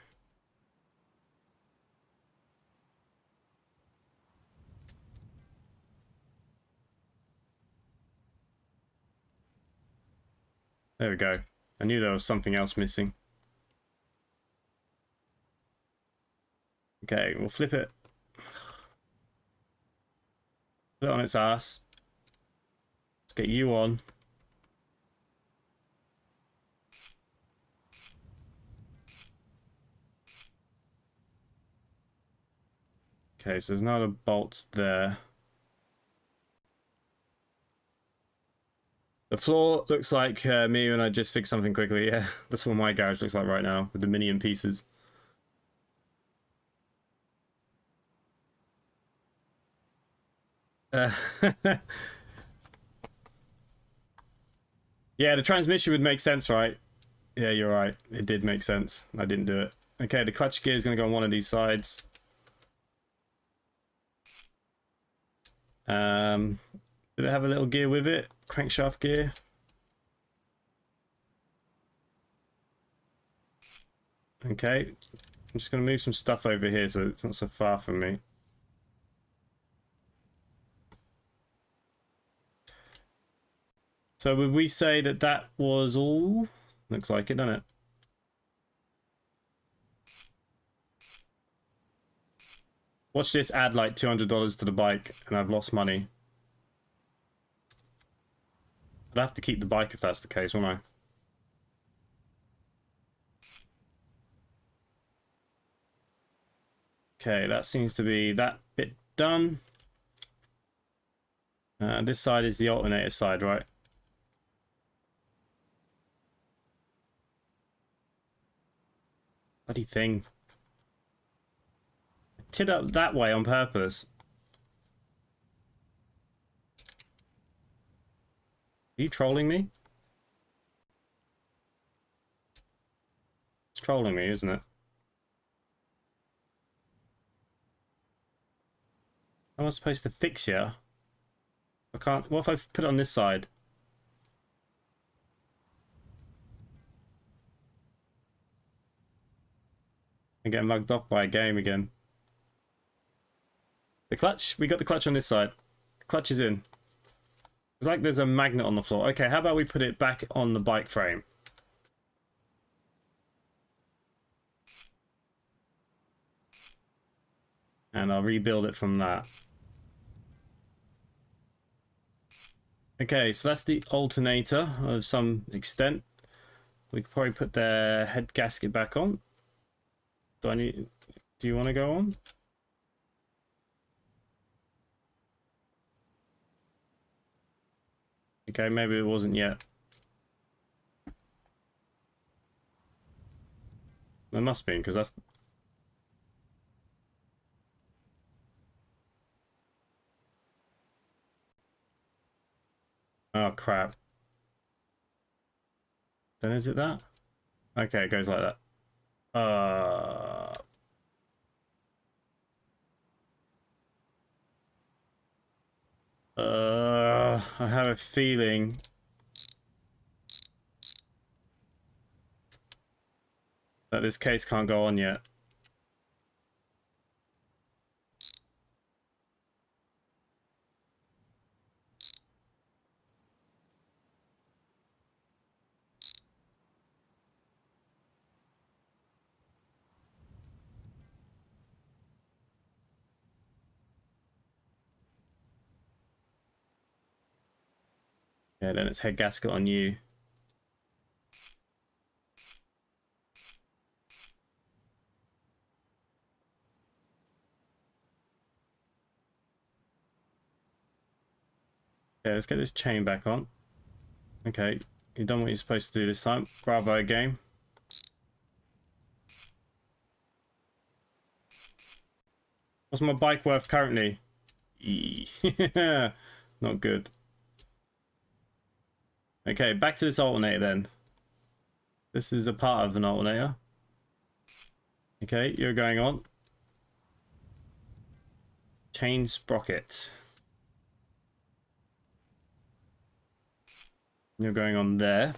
S1: There we go. I knew there was something else missing. Okay, we'll flip it. Put it on its ass. Let's get you on. Okay, so there's no other bolts there. The floor looks like me when I just fixed something quickly. Yeah, that's what my garage looks like right now with the minion pieces. Yeah, the transmission would make sense, right? Yeah, you're right. It did make sense. I didn't do it. Okay, the clutch gear is going to go on one of these sides. Did it have a little gear with it? Crankshaft gear. Okay, I'm just going to move some stuff over here so it's not so far from me. So would we say that that was all? Looks like it, doesn't it? Watch this add like $200 to the bike and I've lost money. I'd have to keep the bike if that's the case, won't I? Okay, that seems to be that bit done. This side is the alternator side, right? Bloody thing. I tied up that way on purpose. Are you trolling me? It's trolling me, isn't it? How am I supposed to fix here? I can't. What if I put it on this side? And get mugged off by a game again. The clutch? We got the clutch on this side. The clutch is in. It's like there's a magnet on the floor. Okay, how about we put it back on the bike frame? And I'll rebuild it from that. Okay, so that's the alternator of some extent. We could probably put the head gasket back on. Do you want to go on? Okay, maybe it wasn't yet. It must be, because that's... Oh, crap. Then is it that? Okay, it goes like that. I have a feeling... that this case can't go on yet. Yeah, then it's head gasket on you. Okay, let's get this chain back on. Okay, you've done what you're supposed to do this time. Bravo, game. What's my bike worth currently? Not good. Okay, back to this alternator then. This is a part of an alternator. Okay, you're going on. Chain sprocket. You're going on there.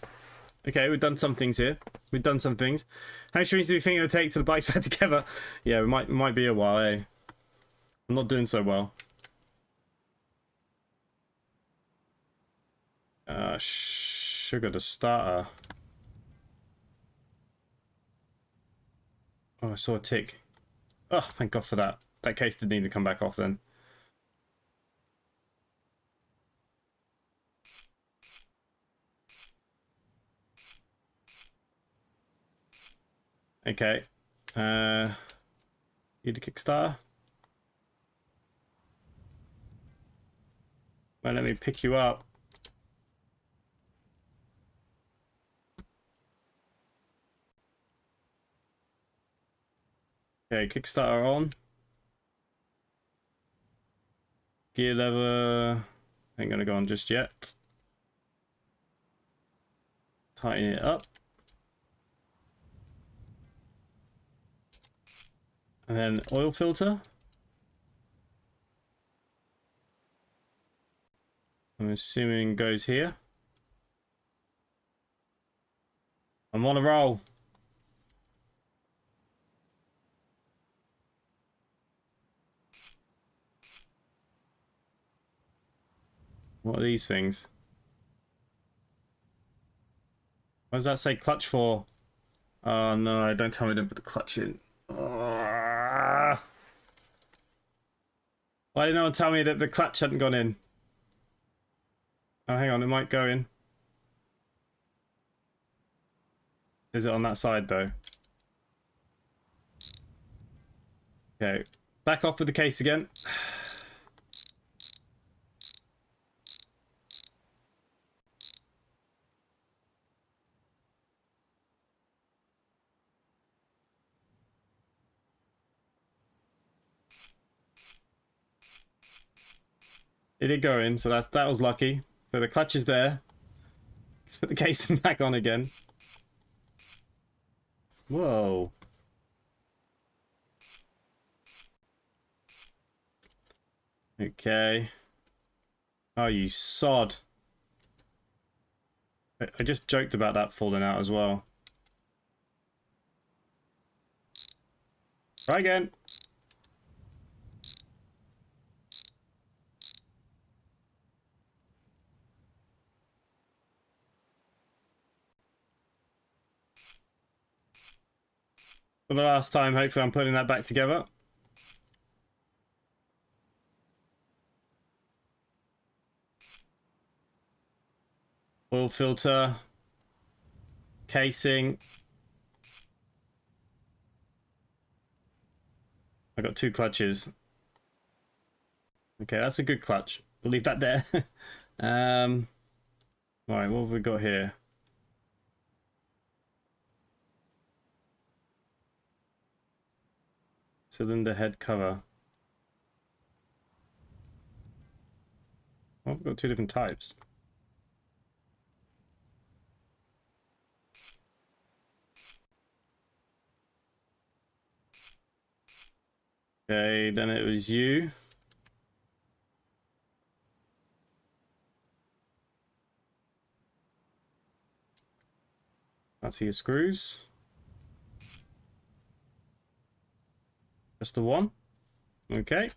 S1: Okay, we've done some things here. We've done some things. How strange do you think it'll take till the bike's back together? Yeah, it might be a while, eh? I'm not doing so well. Sugar the starter. Oh, I saw a tick. Oh, thank God for that. That case did need to come back off then. Okay. Need a Kickstarter? Well, let me pick you up. Okay, Kickstarter on. Gear lever. Ain't gonna go on just yet. Tighten it up. And then oil filter. I'm assuming goes here. I'm on a roll. What are these things? What does that say clutch for? Oh no, don't tell me to put the clutch in. Why did no one tell me that the clutch hadn't gone in? Oh, hang on, it might go in. Is it on that side though? Okay, back off with the case again. It did go in, so that was lucky. So the clutch is there. Let's put the casing back on again. Whoa. Okay. Oh, you sod. I just joked about that falling out as well. Try again. For the last time, hopefully I'm putting that back together. Oil filter. Casing. I got 2 clutches. Okay, that's a good clutch. We'll leave that there. Right, what have we got here? Cylinder head cover. Oh, we've got 2 different types. Okay, then it was you. Can't see your screws. Just the one. Okay.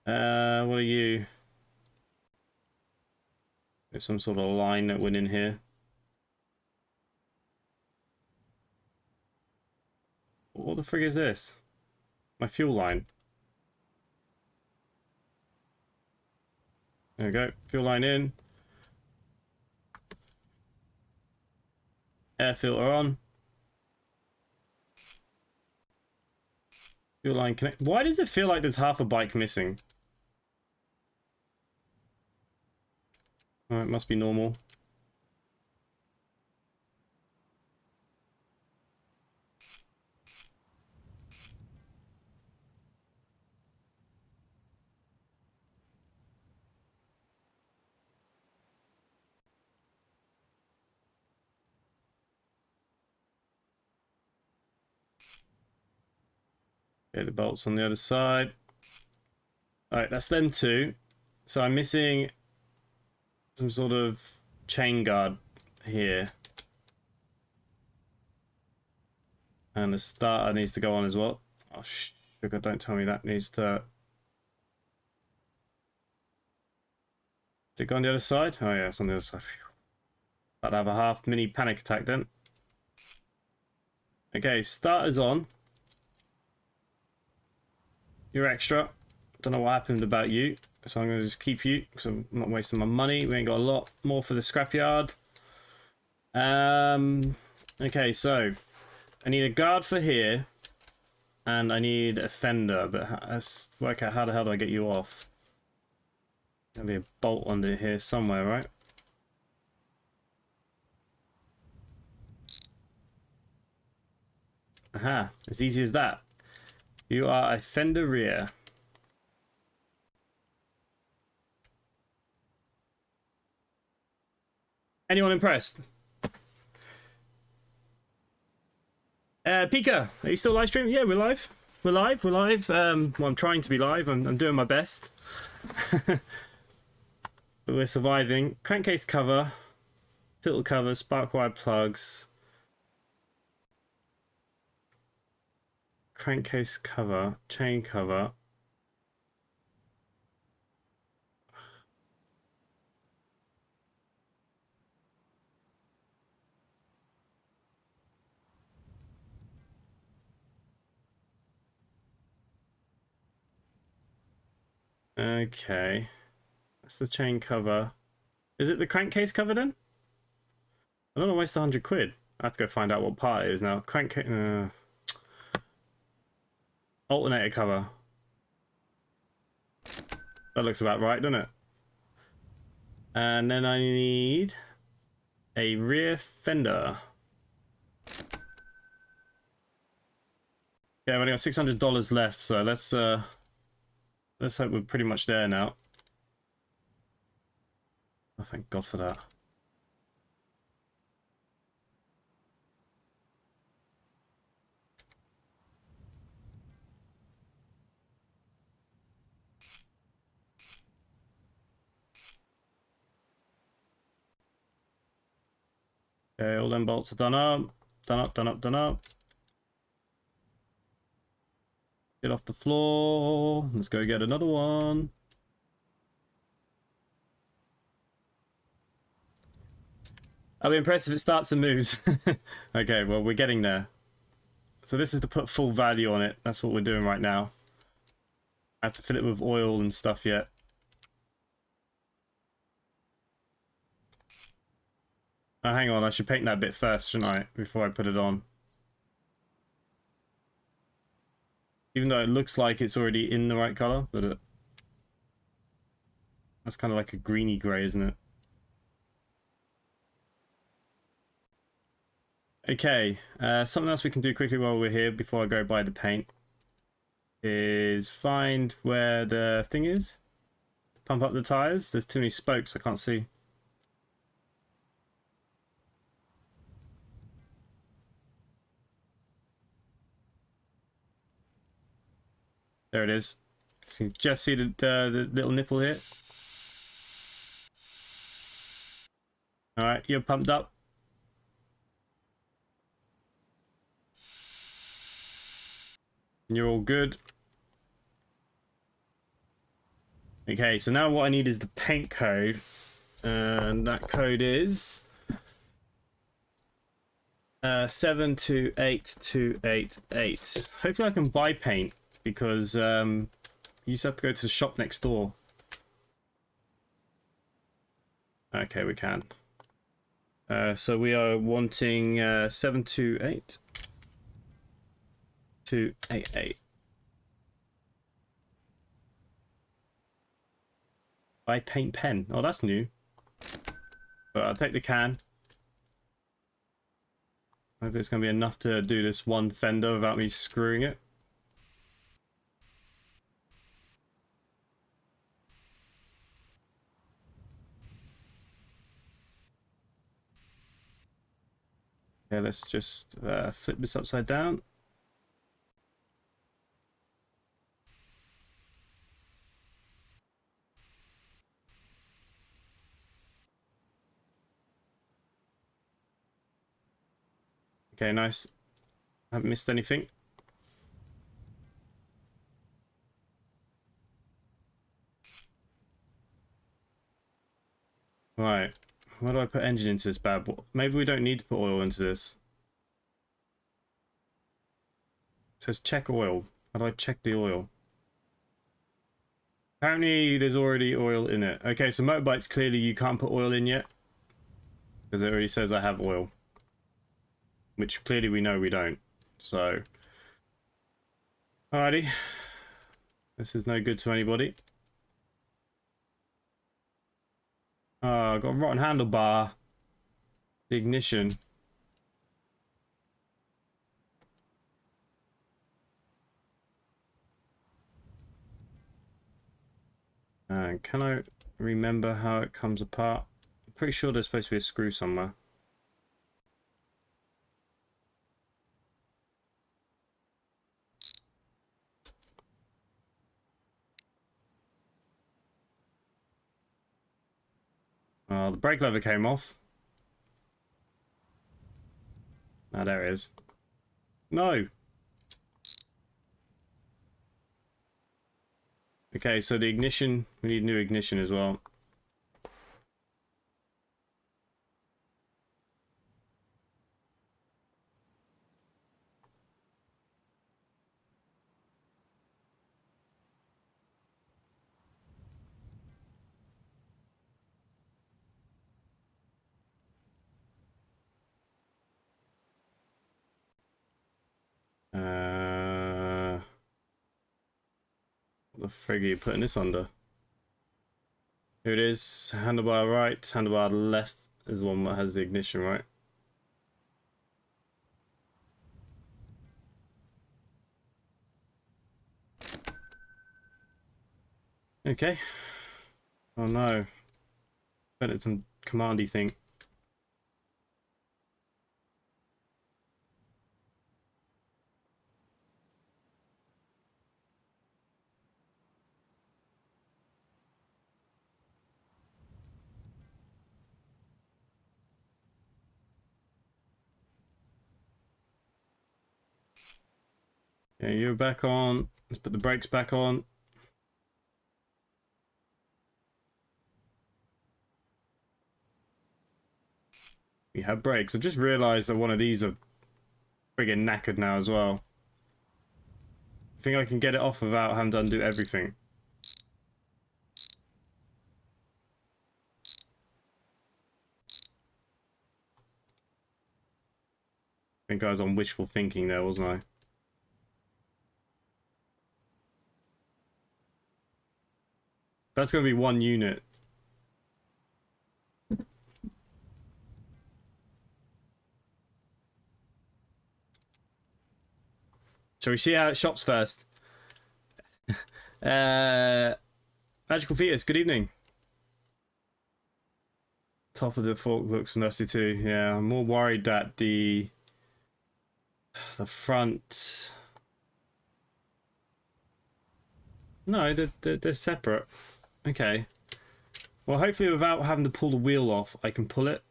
S1: What are you? There's some sort of line that went in here. What the frig is this? My fuel line. There we go. Fuel line in. Air filter on. Fuel line connect. Why does it feel like there's half a bike missing? Oh, it must be normal. Okay, the bolts on the other side. Alright, that's them 2. So I'm missing some sort of chain guard here. And the starter needs to go on as well. Oh, sugar, don't tell me that needs to... Did it go on the other side? Oh yeah, it's on the other side. About to have a half mini panic attack then. Okay, starter's on. You're extra. Don't know what happened about you. So I'm going to just keep you because I'm not wasting my money. We ain't got a lot more for the scrapyard. Okay, so I need a guard for here. And I need a fender. But let's work out how the hell do I get you off. There'll be a bolt under here somewhere, right? Aha, as easy as that. You are a fender rear. Anyone impressed? Pika, are you still live streaming? Yeah, we're live. We're live. We're live. Well, I'm trying to be live. I'm doing my best. But we're surviving. Crankcase cover, filter cover, spark wire plugs. Crankcase cover, chain cover. Okay, that's the chain cover. Is it the crankcase cover then? I don't want to waste 100 quid. I have to go find out what part it is now. Crankcase. Alternator cover. That looks about right, doesn't it? And then I need a rear fender. Yeah, I've only got $600 left, so let's hope we're pretty much there now. Oh, thank God for that. Okay, all them bolts are done up. Done up, done up, done up. Get off the floor. Let's go get another one. I'll be impressed if it starts and moves. Okay, well, we're getting there. So this is to put full value on it. That's what we're doing right now. I have to fill it with oil and stuff yet. Oh, hang on, I should paint that bit first, shouldn't I? Before I put it on. Even though it looks like it's already in the right color, but that's kind of like a greeny grey, isn't it? Okay, something else we can do quickly while we're here before I go buy the paint is find where the thing is. Pump up the tires. There's too many spokes, I can't see. There it is. So you just see the little nipple here. Alright, you're pumped up. You're all good. Okay, so now what I need is the paint code. And that code is 728288. Hopefully I can buy paint because you just have to go to the shop next door. Okay, we can. So we are wanting 728288. Buy paint pen. Oh, that's new. But I'll take the can. I hope it's going to be enough to do this one fender without me screwing it. Okay, let's just flip this upside down. Okay, nice. Haven't missed anything. Right. Where do I put engine into this bad boy? Maybe we don't need to put oil into this. It says check oil. How do I check the oil? Apparently there's already oil in it. Okay, so motorbikes clearly you can't put oil in yet. Because it already says I have oil. Which clearly we know we don't. So. Alrighty. This is no good to anybody. Got a rotten handlebar. The ignition. Can I remember how it comes apart? I'm pretty sure there's supposed to be a screw somewhere. The brake lever came off. Ah, there it is. No! Okay, so the ignition, we need new ignition as well. What the frig are you putting this under? Here it is. Handlebar right, handlebar left is the one that has the ignition, right? Okay. Oh no. Bet it's some commandy thing. Yeah, you're back on. Let's put the brakes back on. We have brakes. I just realised that one of these are friggin' knackered now as well. I think I can get it off without having to undo everything. think I was on wishful thinking there, wasn't I? That's going to be one unit. Shall we see how it shops first? Magical Fetus, good evening. Top of the fork looks nasty too. Yeah, I'm more worried that the front... No, they're separate. Okay. Well, hopefully without having to pull the wheel off, I can pull it.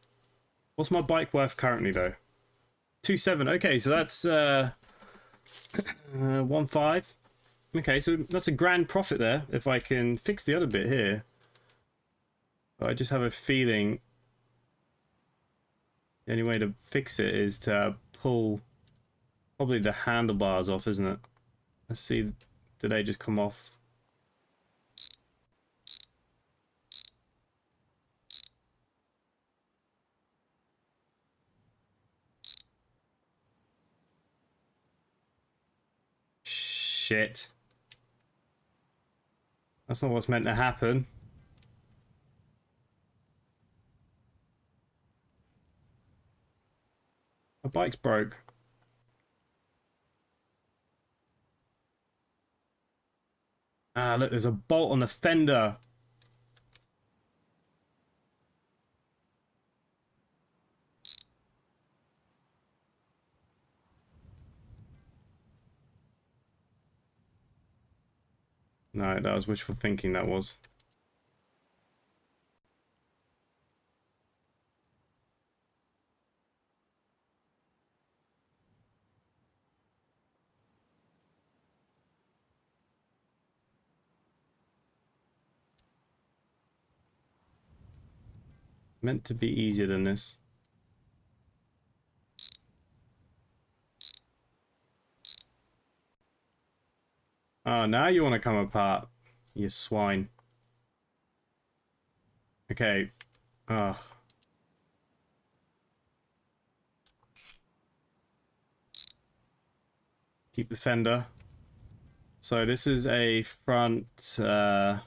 S1: What's my bike worth currently, though? 2.7. Okay, so that's 1.5. Okay, so that's a grand profit there if I can fix the other bit here. But I just have a feeling the only way to fix it is to pull probably the handlebars off, isn't it? Let's see, do they just come off? Shit. That's not what's meant to happen. My bike's broke. Ah, look, there's a bolt on the fender. No, that was wishful thinking, that was. Meant to be easier than this. Oh, now you want to come apart, you swine. Okay. Oh. Keep the fender. So this is a front... what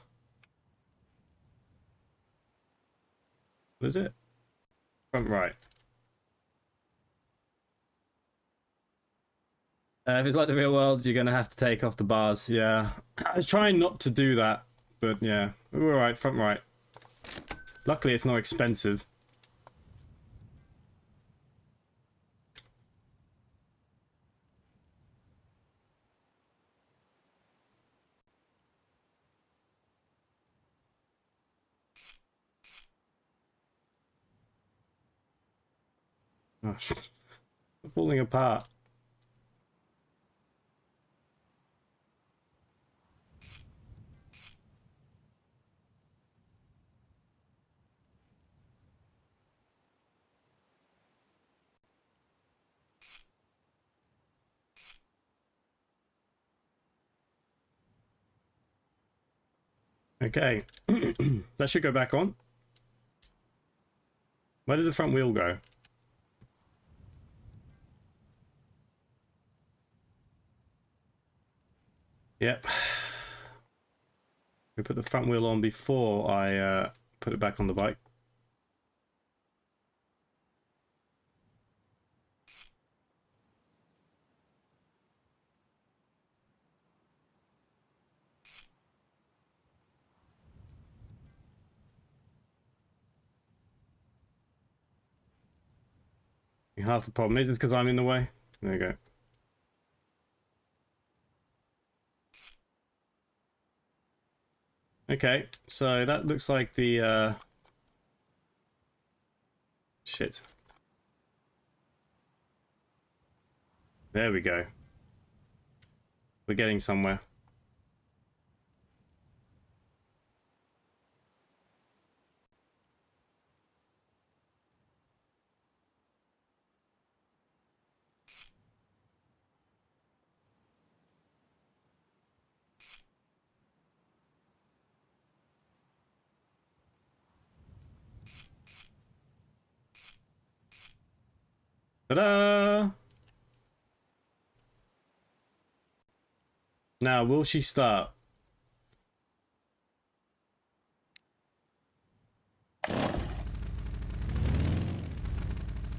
S1: is it? Front right. If it's like the real world, you're going to have to take off the bars. Yeah. I was trying not to do that, but yeah. We're alright, front right. Luckily, it's not expensive. Oh, falling apart. Okay. That should go back on. Where did the front wheel go? Yep. We put the front wheel on before I put it back on the bike. Half the problem is it's because I'm in the way. There you go. Okay, so that looks like the shit. There we go. We're getting somewhere. Ta-da! Now, will she start?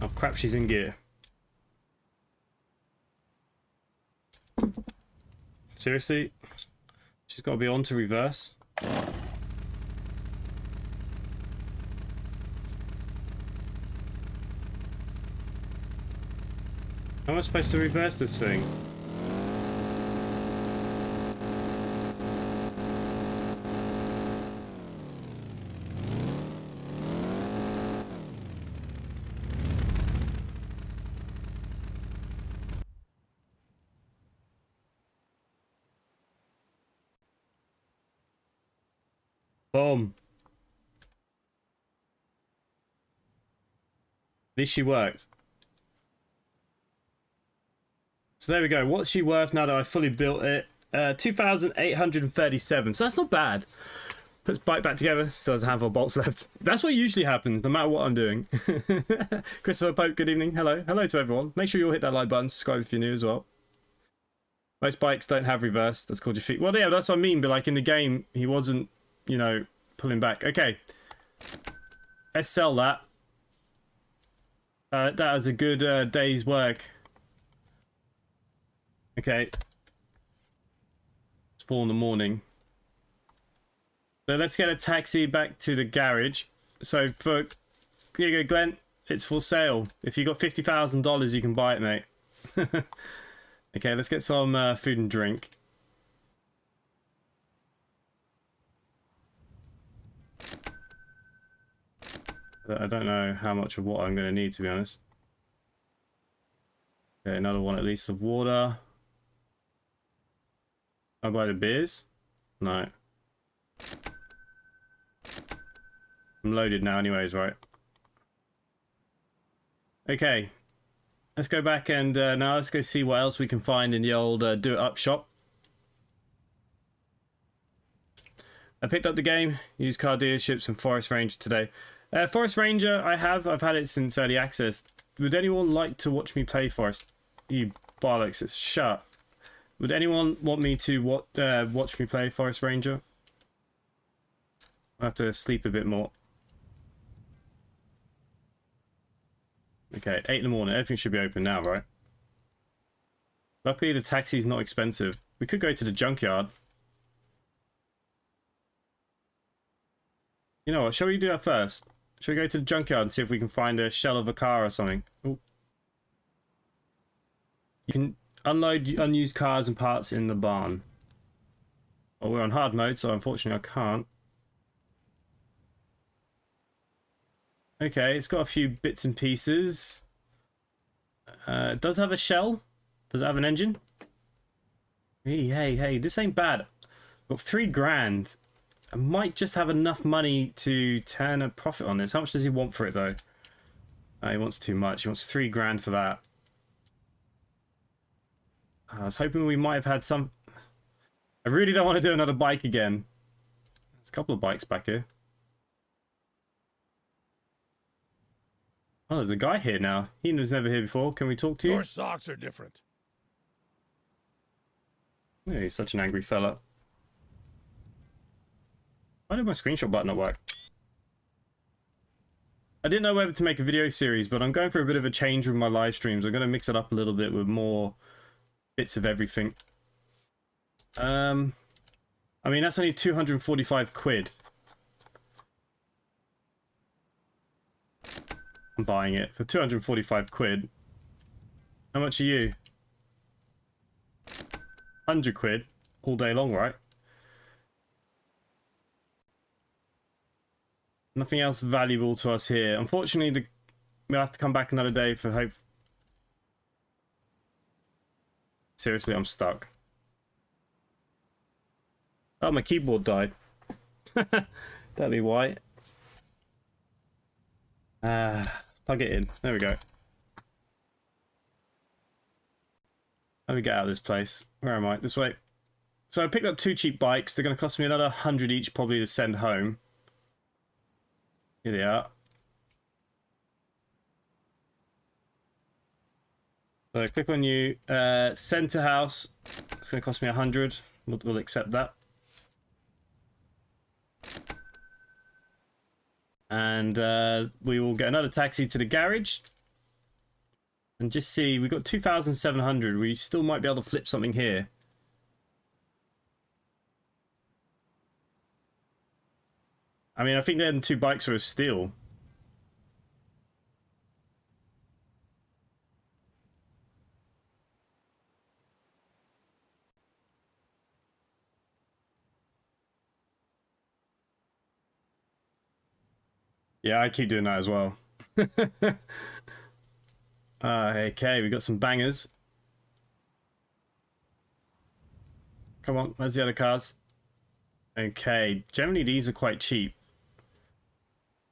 S1: Oh crap, she's in gear. Seriously? She's got to be on to reverse. How am I supposed to reverse this thing? Boom. At least she worked. So there we go. What's she worth now that I fully built it? 2,837. So that's not bad. Puts bike back together. Still has a handful of bolts left. That's what usually happens, no matter what I'm doing. Christopher Pope, good evening. Hello. Hello to everyone. Make sure you all hit that like button. Subscribe if you're new as well. Most bikes don't have reverse. That's called your feet. Well, yeah, that's what I mean. But like in the game, he wasn't, you know, pulling back. Okay. Let's sell that. That was a good day's work. Okay. It's 4 in the morning. So let's get a taxi back to the garage. So for here you go, Glenn, it's for sale. If you got $50,000, you can buy it, mate. Okay, let's get some food and drink. I don't know how much of what I'm going to need, to be honest. Okay, another one at least of water. I'll buy the beers? No. I'm loaded now anyways, right? Okay. Let's go back and now let's go see what else we can find in the old Do It Up shop. I picked up the game, used car dealerships and Forest Ranger today. Forest Ranger, I've had it since early access. Would anyone like to watch me play Forest? You bollocks, it's shut. Would anyone want me to watch me play Forest Ranger? I have to sleep a bit more. Okay, 8 in the morning. Everything should be open now, right? Luckily, the taxi's not expensive. We could go to the junkyard. You know what? Shall we do that first? Shall we go to the junkyard and see if we can find a shell of a car or something? Ooh. You can unload unused cars and parts in the barn. Well, we're on hard mode, so unfortunately I can't. Okay, it's got a few bits and pieces. It does have a shell. Does it have an engine? Hey, this ain't bad. Got 3 grand. I might just have enough money to turn a profit on this. How much does he want for it, though? He wants too much. He wants 3 grand for that. I was hoping we might have had some... I really don't want to do another bike again. There's a couple of bikes back here. Oh, there's a guy here now. He was never here before. Can we talk to you?
S2: Your socks are different.
S1: Yeah, he's such an angry fella. Why did my screenshot button not work? I didn't know whether to make a video series, but I'm going for a bit of a change with my live streams. I'm going to mix it up a little bit with more bits of everything. I mean, that's only 245 quid. I'm buying it for 245 quid. How much are you? 100 quid all day long, right? Nothing else valuable to us here. Unfortunately, we'll have to come back another day for hope. Seriously, I'm stuck. Oh, my keyboard died. That'd be why. Let's plug it in. There we go. How do we get out of this place? Where am I? This way. So I picked up 2 cheap bikes. They're going to cost me another 100 each probably to send home. Here they are. So click on you. Send to house. It's going to cost me 100. We'll accept that. And we will get another taxi to the garage. And just see, we've got 2,700. We still might be able to flip something here. I mean, I think them 2 bikes are a steal. Yeah, I keep doing that as well. Okay, we got some bangers. Come on, where's the other cars? Okay, generally these are quite cheap.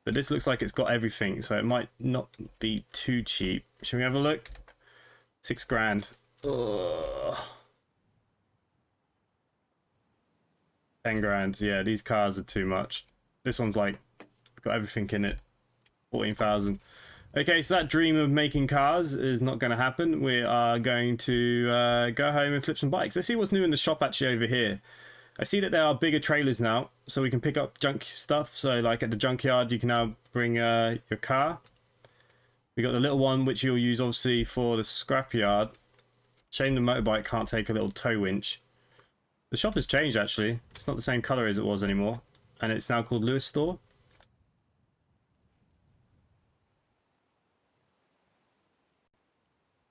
S1: But this looks like it's got everything, so it might not be too cheap. Shall we have a look? 6 grand. Ugh. 10 grand. Yeah, these cars are too much. This one's like got everything in it. 14,000. Okay, so that dream of making cars is not going to happen. We are going to go home and flip some bikes. Let's see what's new in the shop actually over here. I see that there are bigger trailers now, so we can pick up junk stuff. So like at the junkyard, you can now bring your car. We got the little one, which you'll use obviously for the scrapyard. Shame the motorbike can't take a little tow winch. The shop has changed actually. It's not the same color as it was anymore. And it's now called Lewis Store.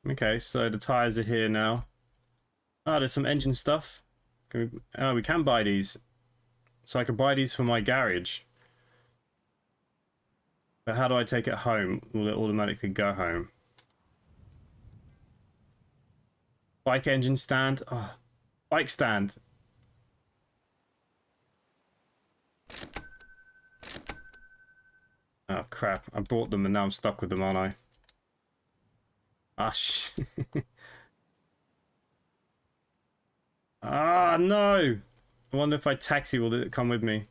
S1: Okay, so the tires are here now. Ah, there's some engine stuff. We can buy these. So I can buy these for my garage. But how do I take it home? Will it automatically go home? Bike engine stand. Oh, bike stand. Oh crap, I bought them and now I'm stuck with them, aren't I? Ah, ah, no! I wonder if I taxi, will it come with me?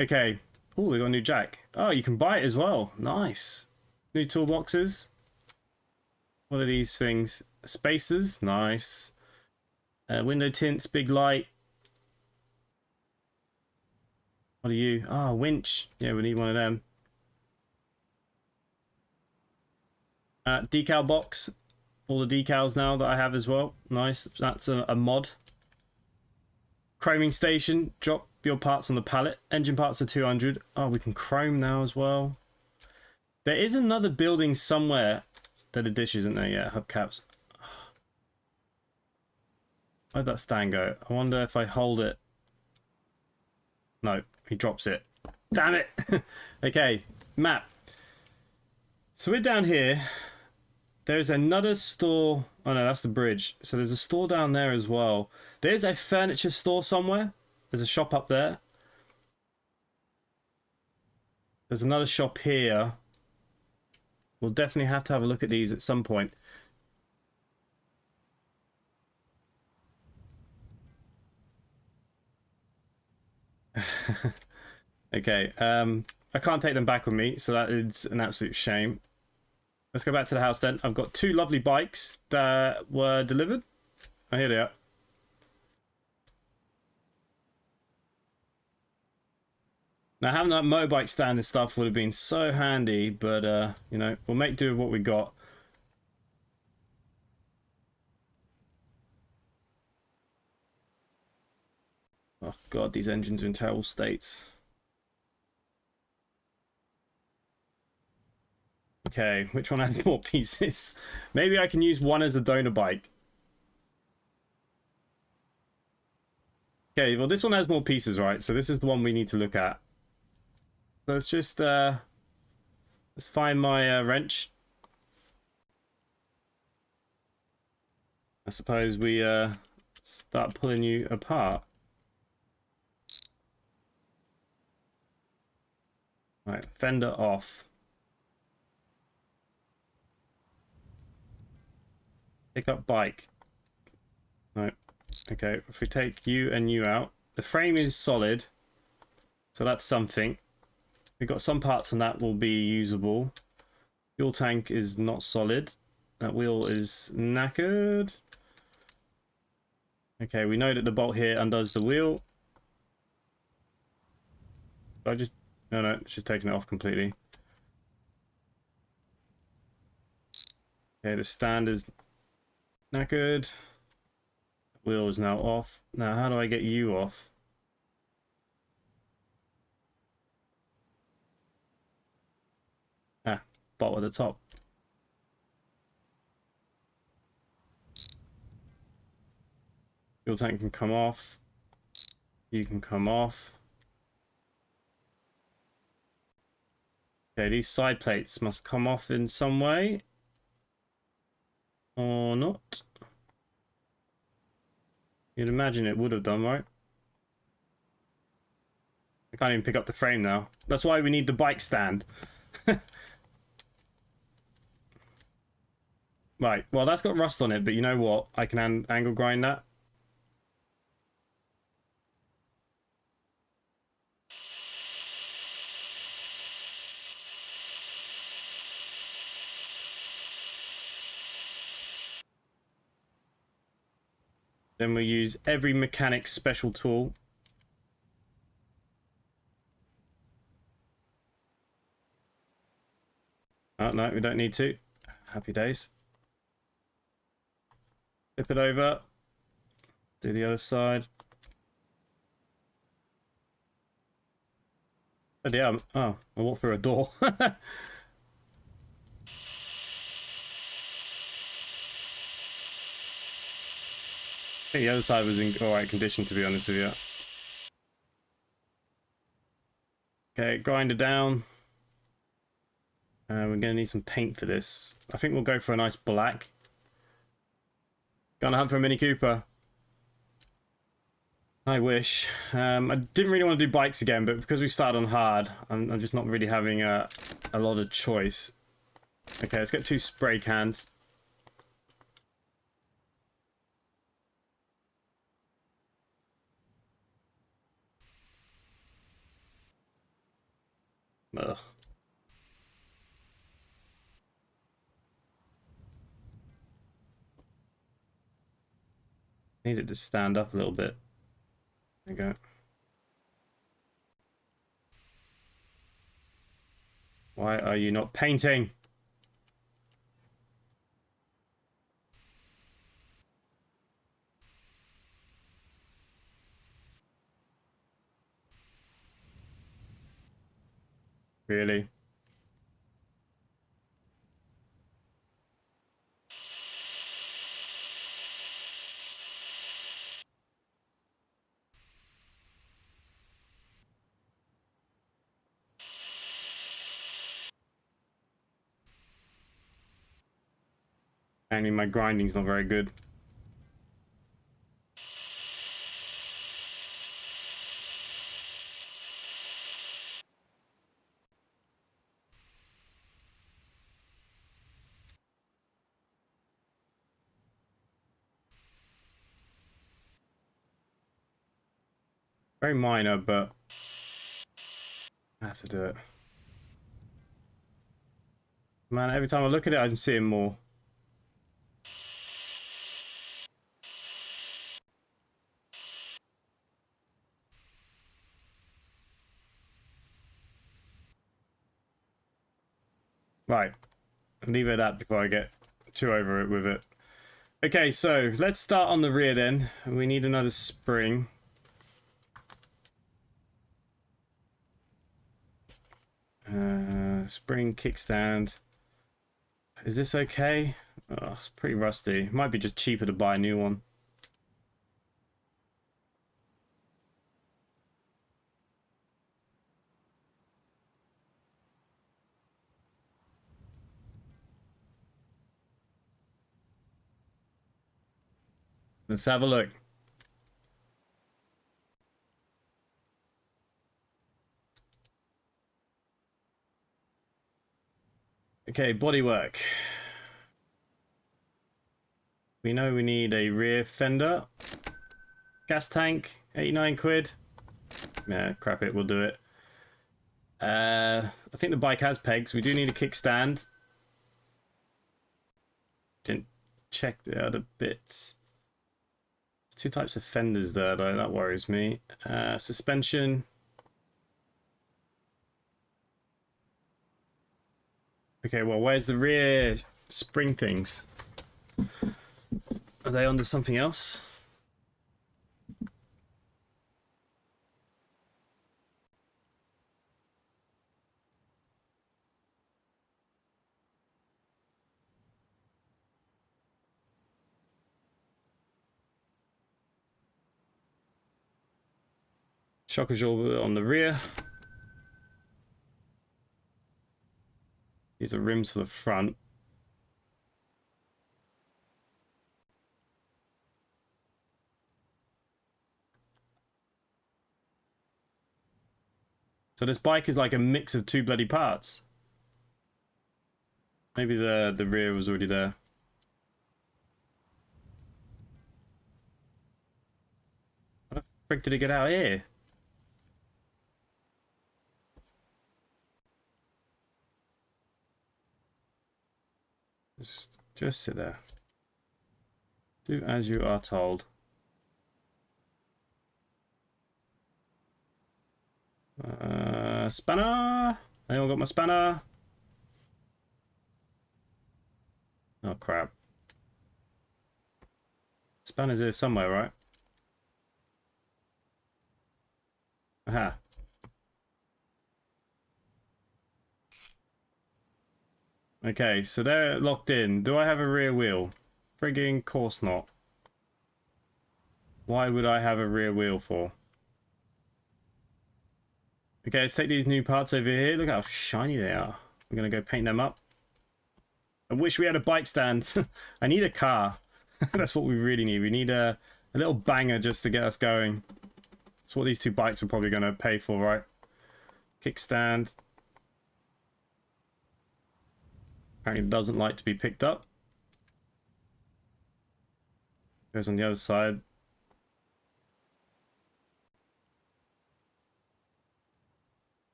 S1: Okay. Oh, they got a new jack. Oh, you can buy it as well. Nice. New toolboxes. What are these things? Spacers. Nice. Window tints, big light. What are you? Ah, winch. Yeah, we need one of them. Decal box. All the decals now that I have as well. Nice. That's a mod. Chroming station. Drop your parts on the pallet. Engine parts are 200. Oh, we can chrome now as well. There is another building somewhere that a dish isn't there yet. Hubcaps. Where'd that stand go? I wonder if I hold it. No, he drops it. Damn it! Okay, map. So we're down here. There's another store. Oh no, that's the bridge. So there's a store down there as well. There's a furniture store somewhere. There's a shop up there. There's another shop here. We'll definitely have to have a look at these at some point. Okay, I can't take them back with me, so that is an absolute shame. Let's go back to the house then. I've got 2 lovely bikes that were delivered. Oh, here they are. Now, having that motorbike stand and stuff would have been so handy, but, you know, we'll make do with what we got. Oh, God, these engines are in terrible states. Okay, which one has more pieces? Maybe I can use one as a donor bike. Okay, well, this one has more pieces, right? So this is the one we need to look at. So let's just, let's find my wrench. I suppose we start pulling you apart. Right, fender off. Pick up bike. Right. Okay, if we take you and you out, the frame is solid, so that's something. We've got some parts on that will be usable. Fuel tank is not solid. That wheel is knackered. Okay, we know that the bolt here undoes the wheel. I just... No, no, it's just taking it off completely. Okay, the stand is knackered. Wheel is now off. Now, how do I get you off? Ah, bolt at the top. Fuel tank can come off. You can come off. Okay, these side plates must come off in some way. Or not. You'd imagine it would have done, right? I can't even pick up the frame now. That's why we need the bike stand. Right, well that's got rust on it, but you know what? I can angle grind that. Then we'll use every mechanic's special tool. Oh, no, we don't need to. Happy days. Flip it over. Do the other side. Oh, yeah. Oh, I walked through a door. I think the other side was in alright condition, to be honest with you. Okay, grind it down. We're going to need some paint for this. I think we'll go for a nice black. Gonna hunt for a Mini Cooper. I wish. I didn't really want to do bikes again, but because we started on hard, I'm just not really having a lot of choice. Okay, let's get 2 spray cans. Ugh. Need it to stand up a little bit. There you go. Why are you not painting? Really? I mean, my grinding's not very good. Very minor, but I have to do it. Man, every time I look at it, I'm seeing more. Right. Leave it at that before I get too over it with it. Okay, so let's start on the rear then. We need another spring. Spring kickstand. Is this okay? Oh, it's pretty rusty. Might be just cheaper to buy a new one. Let's have a look. Okay, bodywork. We know we need a rear fender. Gas tank, 89 quid. Yeah, crap it, we'll do it. I think the bike has pegs. We do need a kickstand. Didn't check the other bits. It's two types of fenders there, though. That worries me. Suspension. Okay, well, where's the rear spring things? Are they under something else? Shock absorber on the rear. These are rims for the front. So this bike is like a mix of two bloody parts. Maybe the rear was already there. How the frick did it get out here? Just sit there. Do as you are told. Spanner! Anyone got my spanner? Oh crap. Spanner's here somewhere, right? Aha. Okay, so they're locked in. Do I have a rear wheel? Frigging course not. Why would I have a rear wheel for? Okay, let's take these new parts over here. Look how shiny they are. I'm going to go paint them up. I wish we had a bike stand. I need a car. That's what we really need. We need a little banger just to get us going. That's what these two bikes are probably going to pay for, right? Kickstand. Apparently doesn't like to be picked up. Goes on the other side.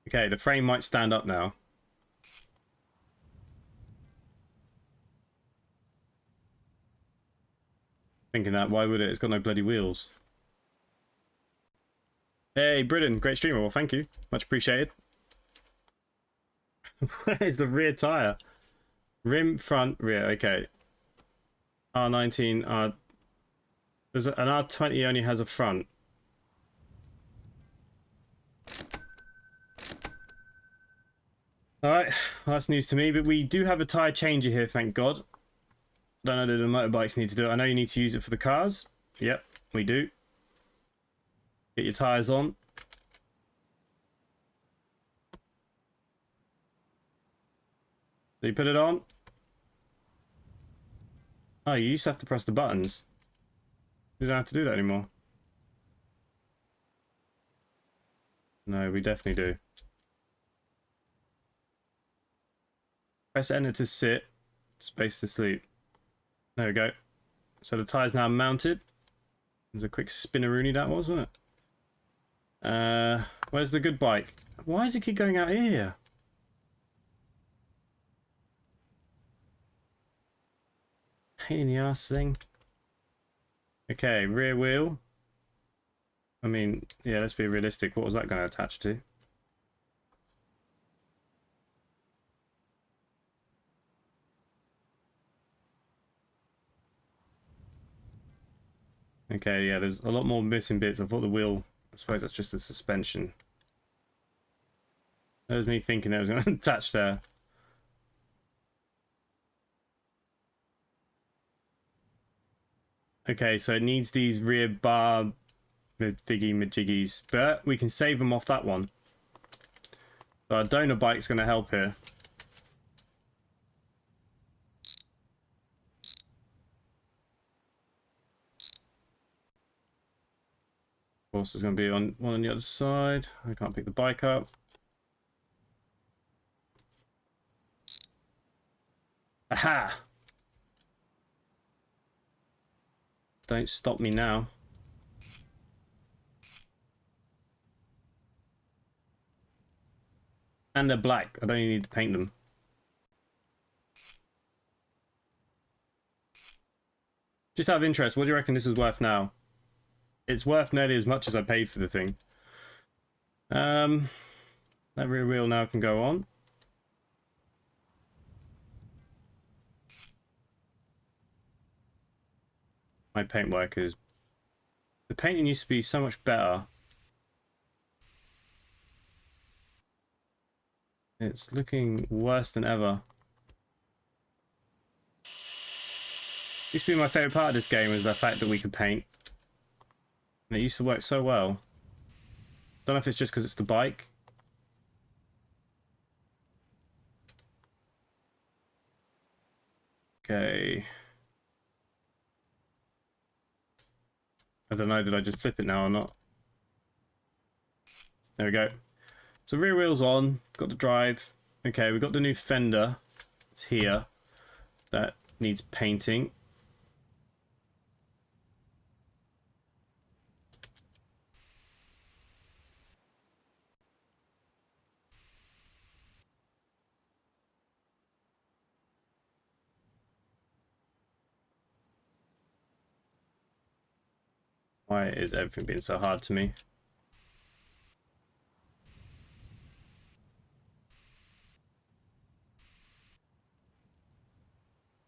S1: Okay, the frame might stand up now. Thinking that, why would it? It's got no bloody wheels. Hey, Britain, great streamer. Well, thank you. Much appreciated. Where's the rear tyre? Rim, front, rear. Okay. R19, there's an R20 only has a front. Alright, well, that's news to me, but we do have a tyre changer here, thank God. Don't know that the motorbikes need to do it. I know you need to use it for the cars. Yep, we do. Get your tyres on. So you put it on. Oh, you used to have to press the buttons. You don't have to do that anymore. No, we definitely do. Press enter to sit. Space to sleep. There we go. So the tyre's now mounted. There's a quick spinneroonie that was, wasn't it? Where's the good bike? Why does it keep going out here? Pain in the ass thing. Okay, rear wheel. I mean, yeah, let's be realistic. What was that going to attach to? Okay, yeah, there's a lot more missing bits. I thought the wheel, I suppose that's just the suspension. That was me thinking that was going to attach there. Okay, so it needs these rear bar majiggies, but we can save them off that one. So our donor bike's going to help here. Of course, there's going to be one on the other side. I can't pick the bike up. Aha! Don't stop me now. And they're black. I don't even need to paint them. Just out of interest, what do you reckon this is worth now? It's worth nearly as much as I paid for the thing. That rear wheel now can go on. My paintwork is... The painting used to be so much better. It's looking worse than ever. Used to be my favourite part of this game was the fact that we could paint. And it used to work so well. Don't know if it's just because it's the bike. Okay. I don't know, did I just flip it now or not? There we go. So rear wheel's on, got the drive. Okay, we've got the new fender. It's here. That needs painting. Why is everything being so hard to me?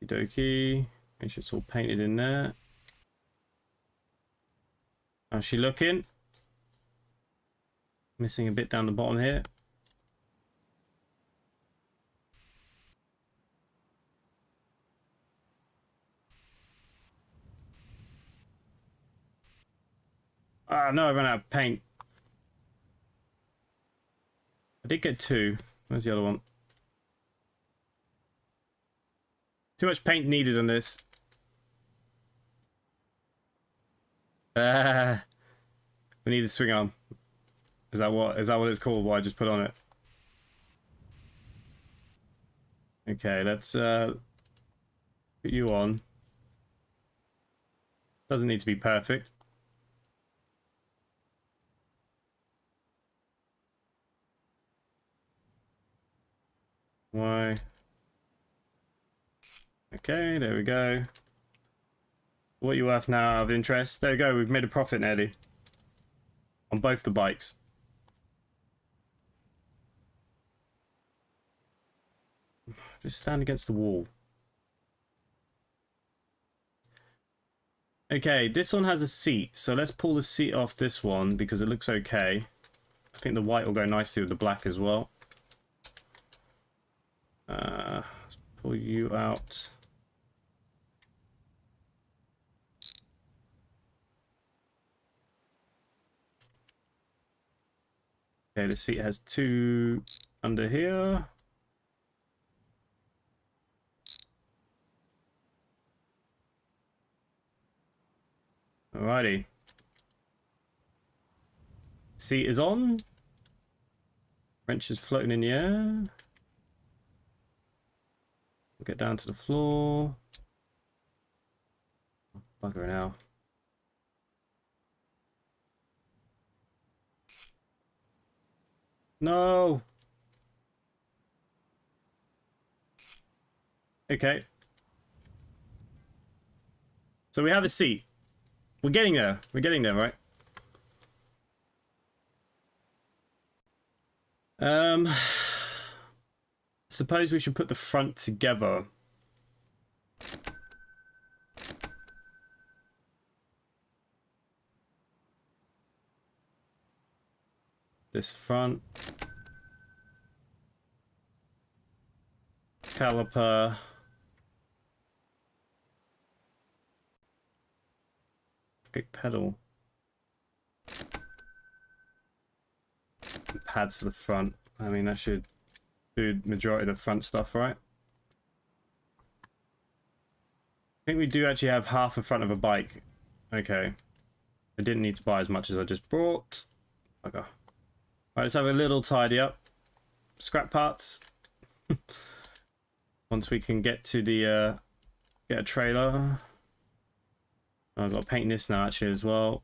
S1: Okie. Make sure it's all painted in there. How's she looking? Missing a bit down the bottom here. Ah, no, I ran out of paint. I did get 2. Where's the other one? Too much paint needed on this. We need a swing arm. Is that what it's called? What I just put on it? Okay, let's put you on. Doesn't need to be perfect. Why? Okay, there we go. What are you worth now of interest? There we go, we've made a profit nearly. On both the bikes. Just stand against the wall. Okay, this one has a seat, so let's pull the seat off this one because it looks okay. I think the white will go nicely with the black as well. Let's pull you out. Okay, the seat has 2 under here. Alrighty. Seat is on. Wrench is floating in the air. We'll get down to the floor. Bugger now. No. Okay. So we have a seat. We're getting there. We're getting there, right? Suppose we should put the front together. This front. Caliper. Big pedal. Pads for the front. I mean, that should do the majority of the front stuff, right? I think we do actually have half the front of a bike. Okay. I didn't need to buy as much as I just brought. Okay. Right, let's have a little tidy up. Scrap parts. Once we can get to the get a trailer. I've got to paint this now actually as well.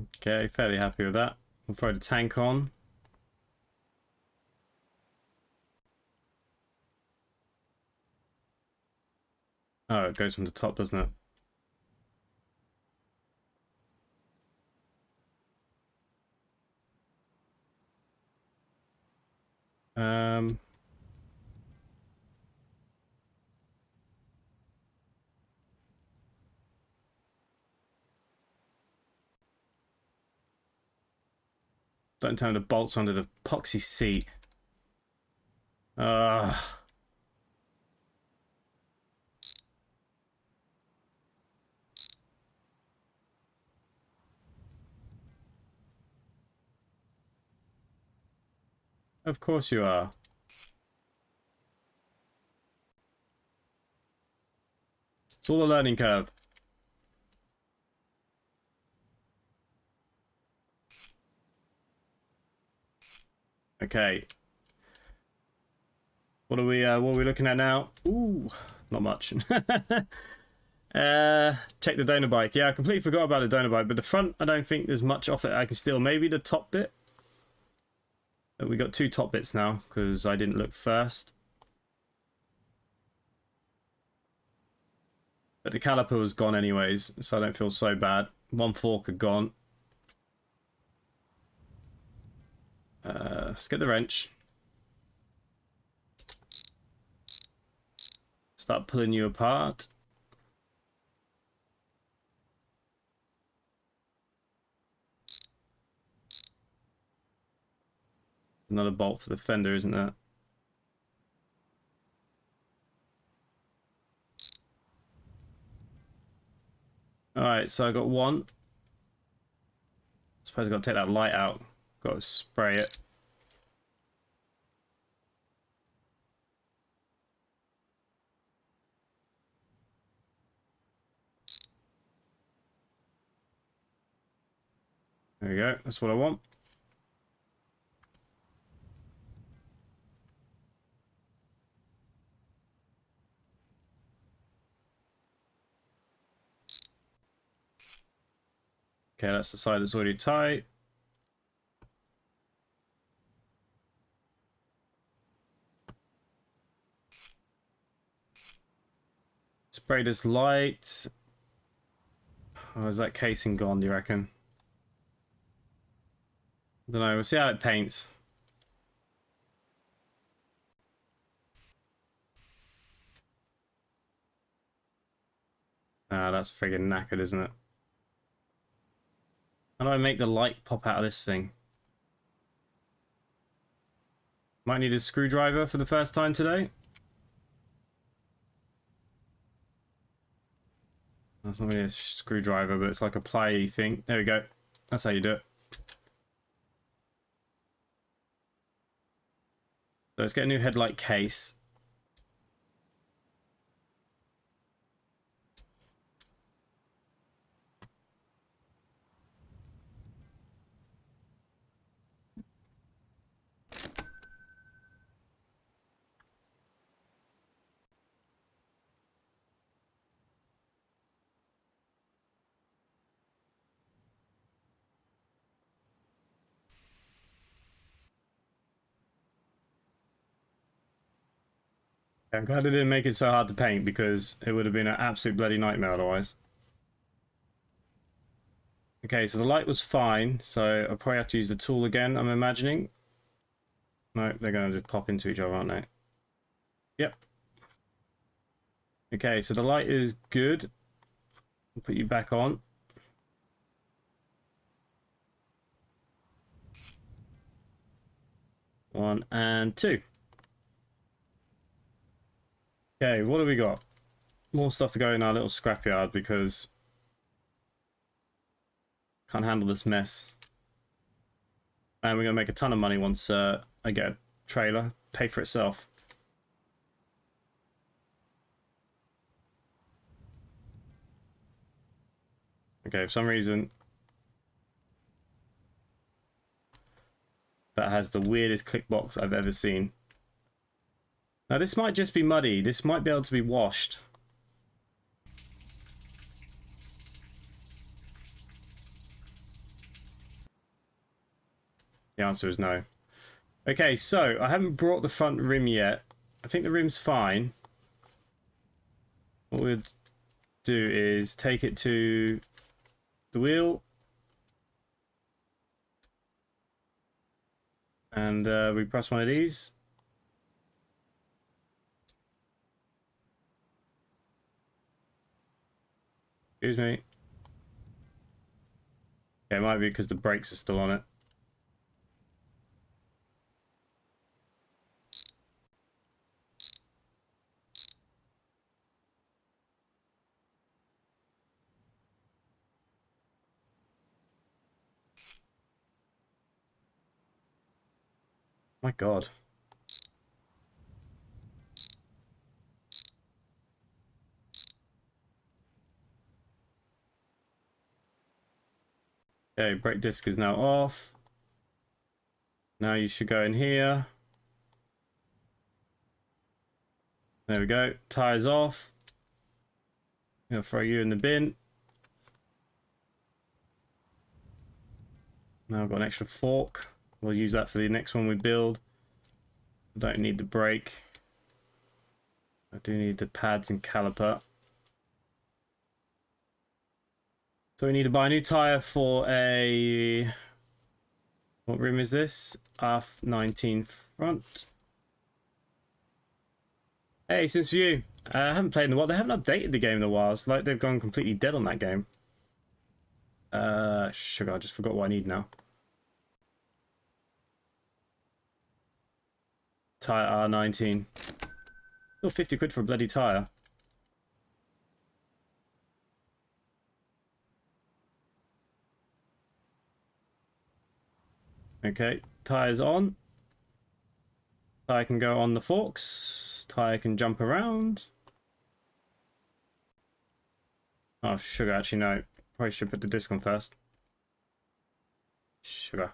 S1: Okay, fairly happy with that. We'll throw the tank on. Oh, it goes from the top, doesn't it? Don't tell me the bolts under the epoxy seat. Of course you are. It's all a learning curve. Okay. What are we looking at now? Ooh, not much. Check the donor bike. Yeah, I completely forgot about the donor bike, but the front, I don't think there's much off it I can steal. Maybe the top bit. We got 2 top bits now because I didn't look first. But the caliper was gone anyways, so I don't feel so bad. 1 fork had gone. Let's get the wrench. Start pulling you apart. Another bolt for the fender, isn't there? Alright, so I got 1. Suppose I've got to take that light out. Got to spray it. There we go. That's what I want. Okay, that's the side that's already tight. Spray this light. Oh, is that casing gone, do you reckon? I don't know. We'll see how it paints. Ah, that's friggin' knackered, isn't it? How do I make the light pop out of this thing? Might need a screwdriver for the first time today. That's not really a screwdriver, but it's like a ply thing. There we go. That's how you do it. So let's get a new headlight case. I'm glad they didn't make it so hard to paint because it would have been an absolute bloody nightmare otherwise. Okay, so the light was fine, so I'll probably have to use the tool again, I'm imagining. No, they're going to just pop into each other, aren't they? Yep. Okay, so the light is good. I'll put you back on. One and two. Okay, what do we got? More stuff to go in our little scrapyard because can't handle this mess. And we're gonna make a ton of money once I get a trailer, pay for itself. Okay, for some reason that has the weirdest click box I've ever seen. Now this might just be muddy. This might be able to be washed. The answer is no. Okay, so I haven't brought the front rim yet. I think the rim's fine. What we'll do is take it to the wheel. And we press one of these. Excuse me. Okay, it might be because the brakes are still on it. My God. Okay, brake disc is now off. Now you should go in here. There we go. Tires off. I'm gonna throw you in the bin. Now I've got an extra fork. We'll use that for the next one we build. I don't need the brake. I do need the pads and caliper. So we need to buy a new tire for a... What rim is this? R19 front. Hey, since you. I haven't played in a while. They haven't updated the game in a while. It's like they've gone completely dead on that game. Sugar, I just forgot what I need now. Tire R19. Still 50 quid for a bloody tire. Okay, tire's on. Tire can go on the forks. Tire can jump around. Oh, sugar, actually no. Probably should put the disc on first. Sugar.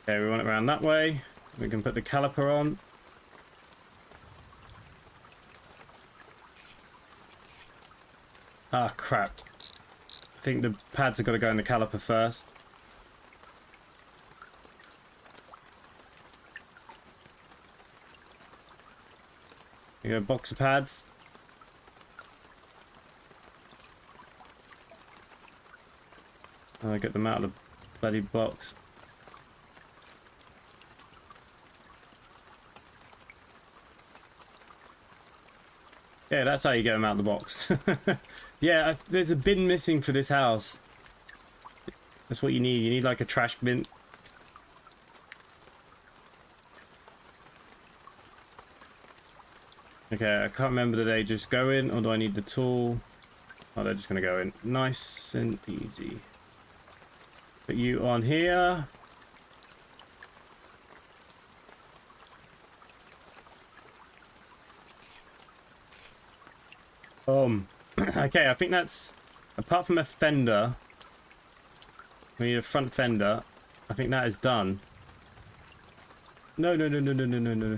S1: Okay, we want it around that way. We can put the caliper on. Ah, crap. I think the pads have got to go in the caliper first. Here you go, box of pads. I'll get them out of the bloody box. Yeah, that's how you get them out of the box. Yeah, there's a bin missing for this house. That's what you need. You need like a trash bin. Okay, I can't remember, do they just go in or do I need the tool? Oh, they're just going to go in. Nice and easy. Put you on here. Okay, I think that's, apart from a fender, we need a front fender. I think that is done. No, no, no, no, no, no, no, no.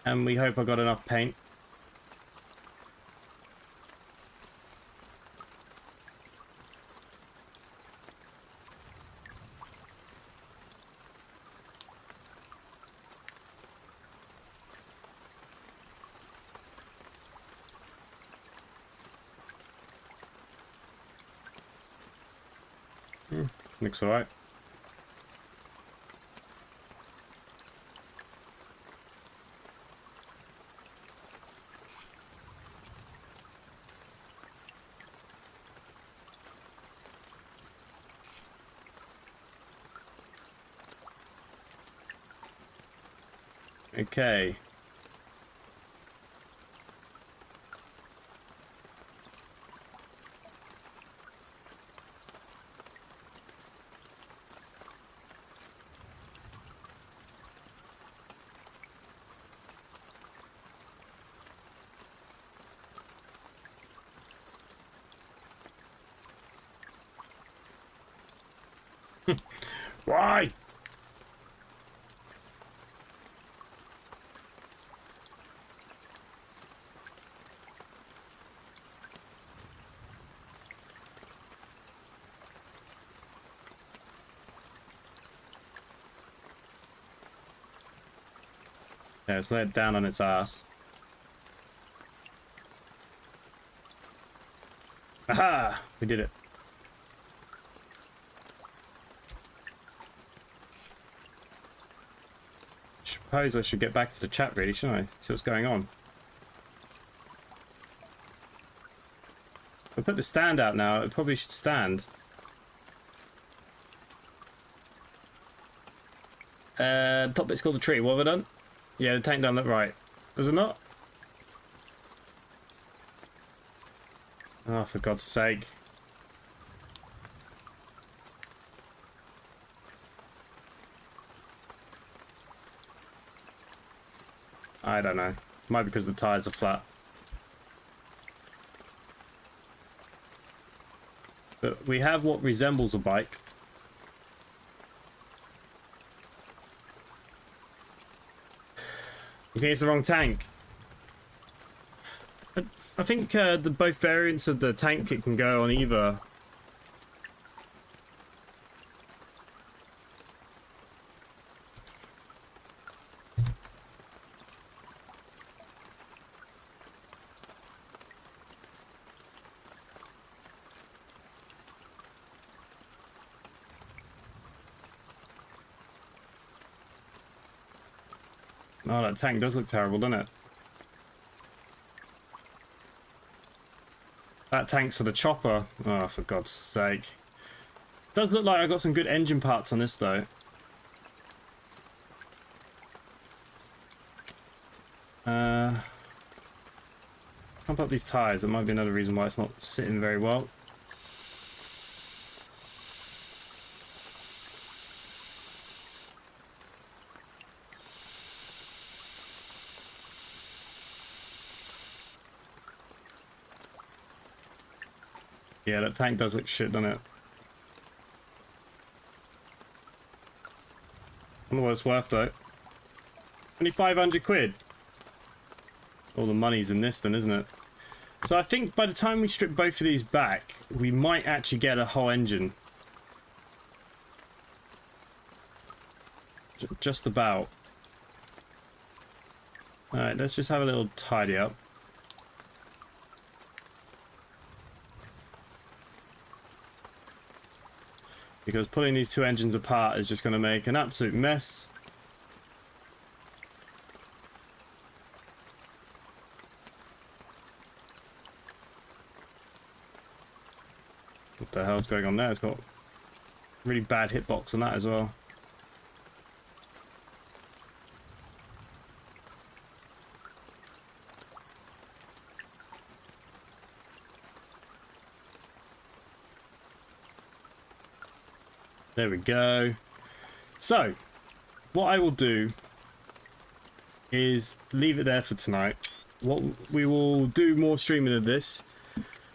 S1: And we hope I got enough paint. Looks alright. Okay. Why? Yeah, let's lay it down on its ass. Aha! We did it. Suppose I should get back to the chat, really, shouldn't I? See what's going on. If I put the stand out now, it probably should stand. Top bit's called a tree. What have I done? Yeah, the tank down that right. Does it not? Oh, for God's sake. I don't know. Might be because the tyres are flat. But we have what resembles a bike. You think it's the wrong tank? I think the both variants of the tank kit can go on either. Oh, that tank does look terrible, doesn't it? That tank's for the chopper. Oh, for God's sake. Does look like I got some good engine parts on this, though. Pump up these tyres. That might be another reason why it's not sitting very well. Yeah, that tank does look shit, doesn't it? I wonder what it's worth, though. Only 500 quid. All the money's in this, then, isn't it? So I think by the time we strip both of these back, we might actually get a whole engine. Just about. Alright, let's just have a little tidy up. Because pulling these two engines apart is just going to make an absolute mess. What the hell's going on there? It's got really bad hitbox on that as well. There we go. So, what I will do is leave it there for tonight. What we will do more streaming of this.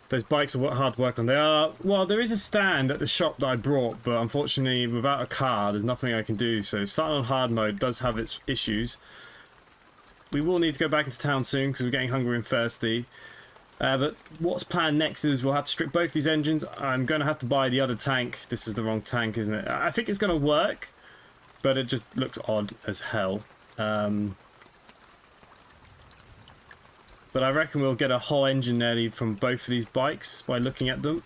S1: Those bikes are hard to work on. They are, well, there is a stand at the shop that I brought, but unfortunately without a car there's nothing I can do. So starting on hard mode does have its issues. We will need to go back into town soon because we're getting hungry and thirsty. But what's planned next is we'll have to strip both these engines. I'm going to have to buy the other tank. This is the wrong tank, isn't it? I think it's going to work, but it just looks odd as hell. But I reckon we'll get a whole engine nearly from both of these bikes by looking at them.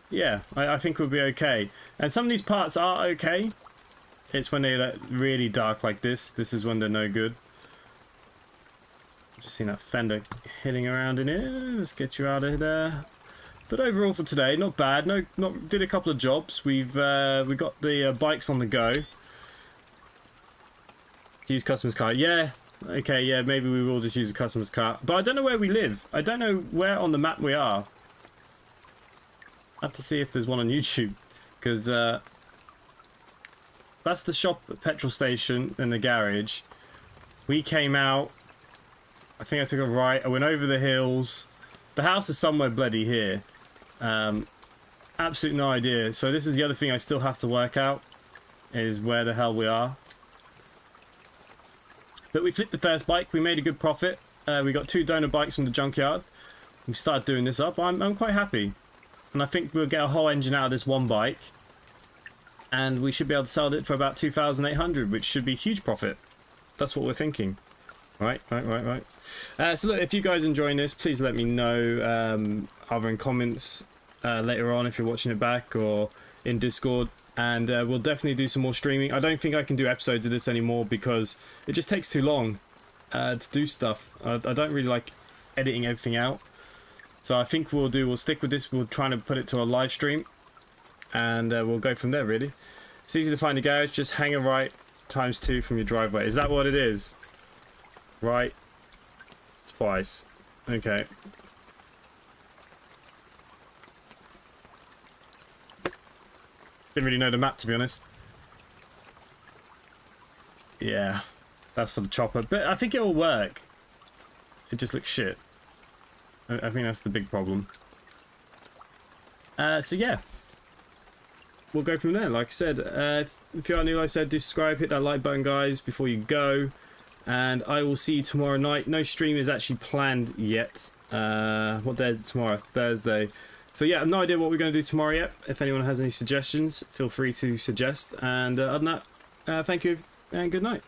S1: Yeah, I think we'll be okay. And some of these parts are okay. It's when they get really dark like this. This is when they're no good. Just seen that fender hitting around in here. Let's get you out of there. But overall for today, not bad. Did a couple of jobs. We got the bikes on the go. Use customer's car. Yeah. Okay. Yeah. Maybe we will just use a customer's car. But I don't know where we live. I don't know where on the map we are. I have to see if there's one on YouTube, because that's the shop, petrol station, and the garage. We came out. I think I took a right. I went over the hills. The house is somewhere bloody here. Absolutely no idea. So this is the other thing I still have to work out, is where the hell we are. But we flipped the first bike. We made a good profit. We got 2 donor bikes from the junkyard. We started doing this up. I'm quite happy. And I think we'll get a whole engine out of this one bike. And we should be able to sell it for about 2,800, which should be a huge profit. That's what we're thinking. Right. So look, if you guys enjoying this, please let me know either in comments later on if you're watching it back, or in Discord. And we'll definitely do some more streaming. I don't think I can do episodes of this anymore because it just takes too long to do stuff. I don't really like editing everything out. So I think we'll stick with this. We'll try to put it to a live stream, and we'll go from there, really. It's easy to find a garage. Just hang a right ×2 from your driveway. Is that what it is? Right twice. Okay. Didn't really know the map, to be honest. Yeah, that's for the chopper. But I think it will work. It just looks shit. I think that's the big problem. So yeah. We'll go from there. Like I said, if you are new, like I said, do subscribe, hit that like button, guys, before you go. And I will see you tomorrow night. No stream is actually planned yet. What day is it tomorrow? Thursday. So yeah, I have no idea what we're going to do tomorrow yet. If anyone has any suggestions, feel free to suggest. And other than that, thank you and good night.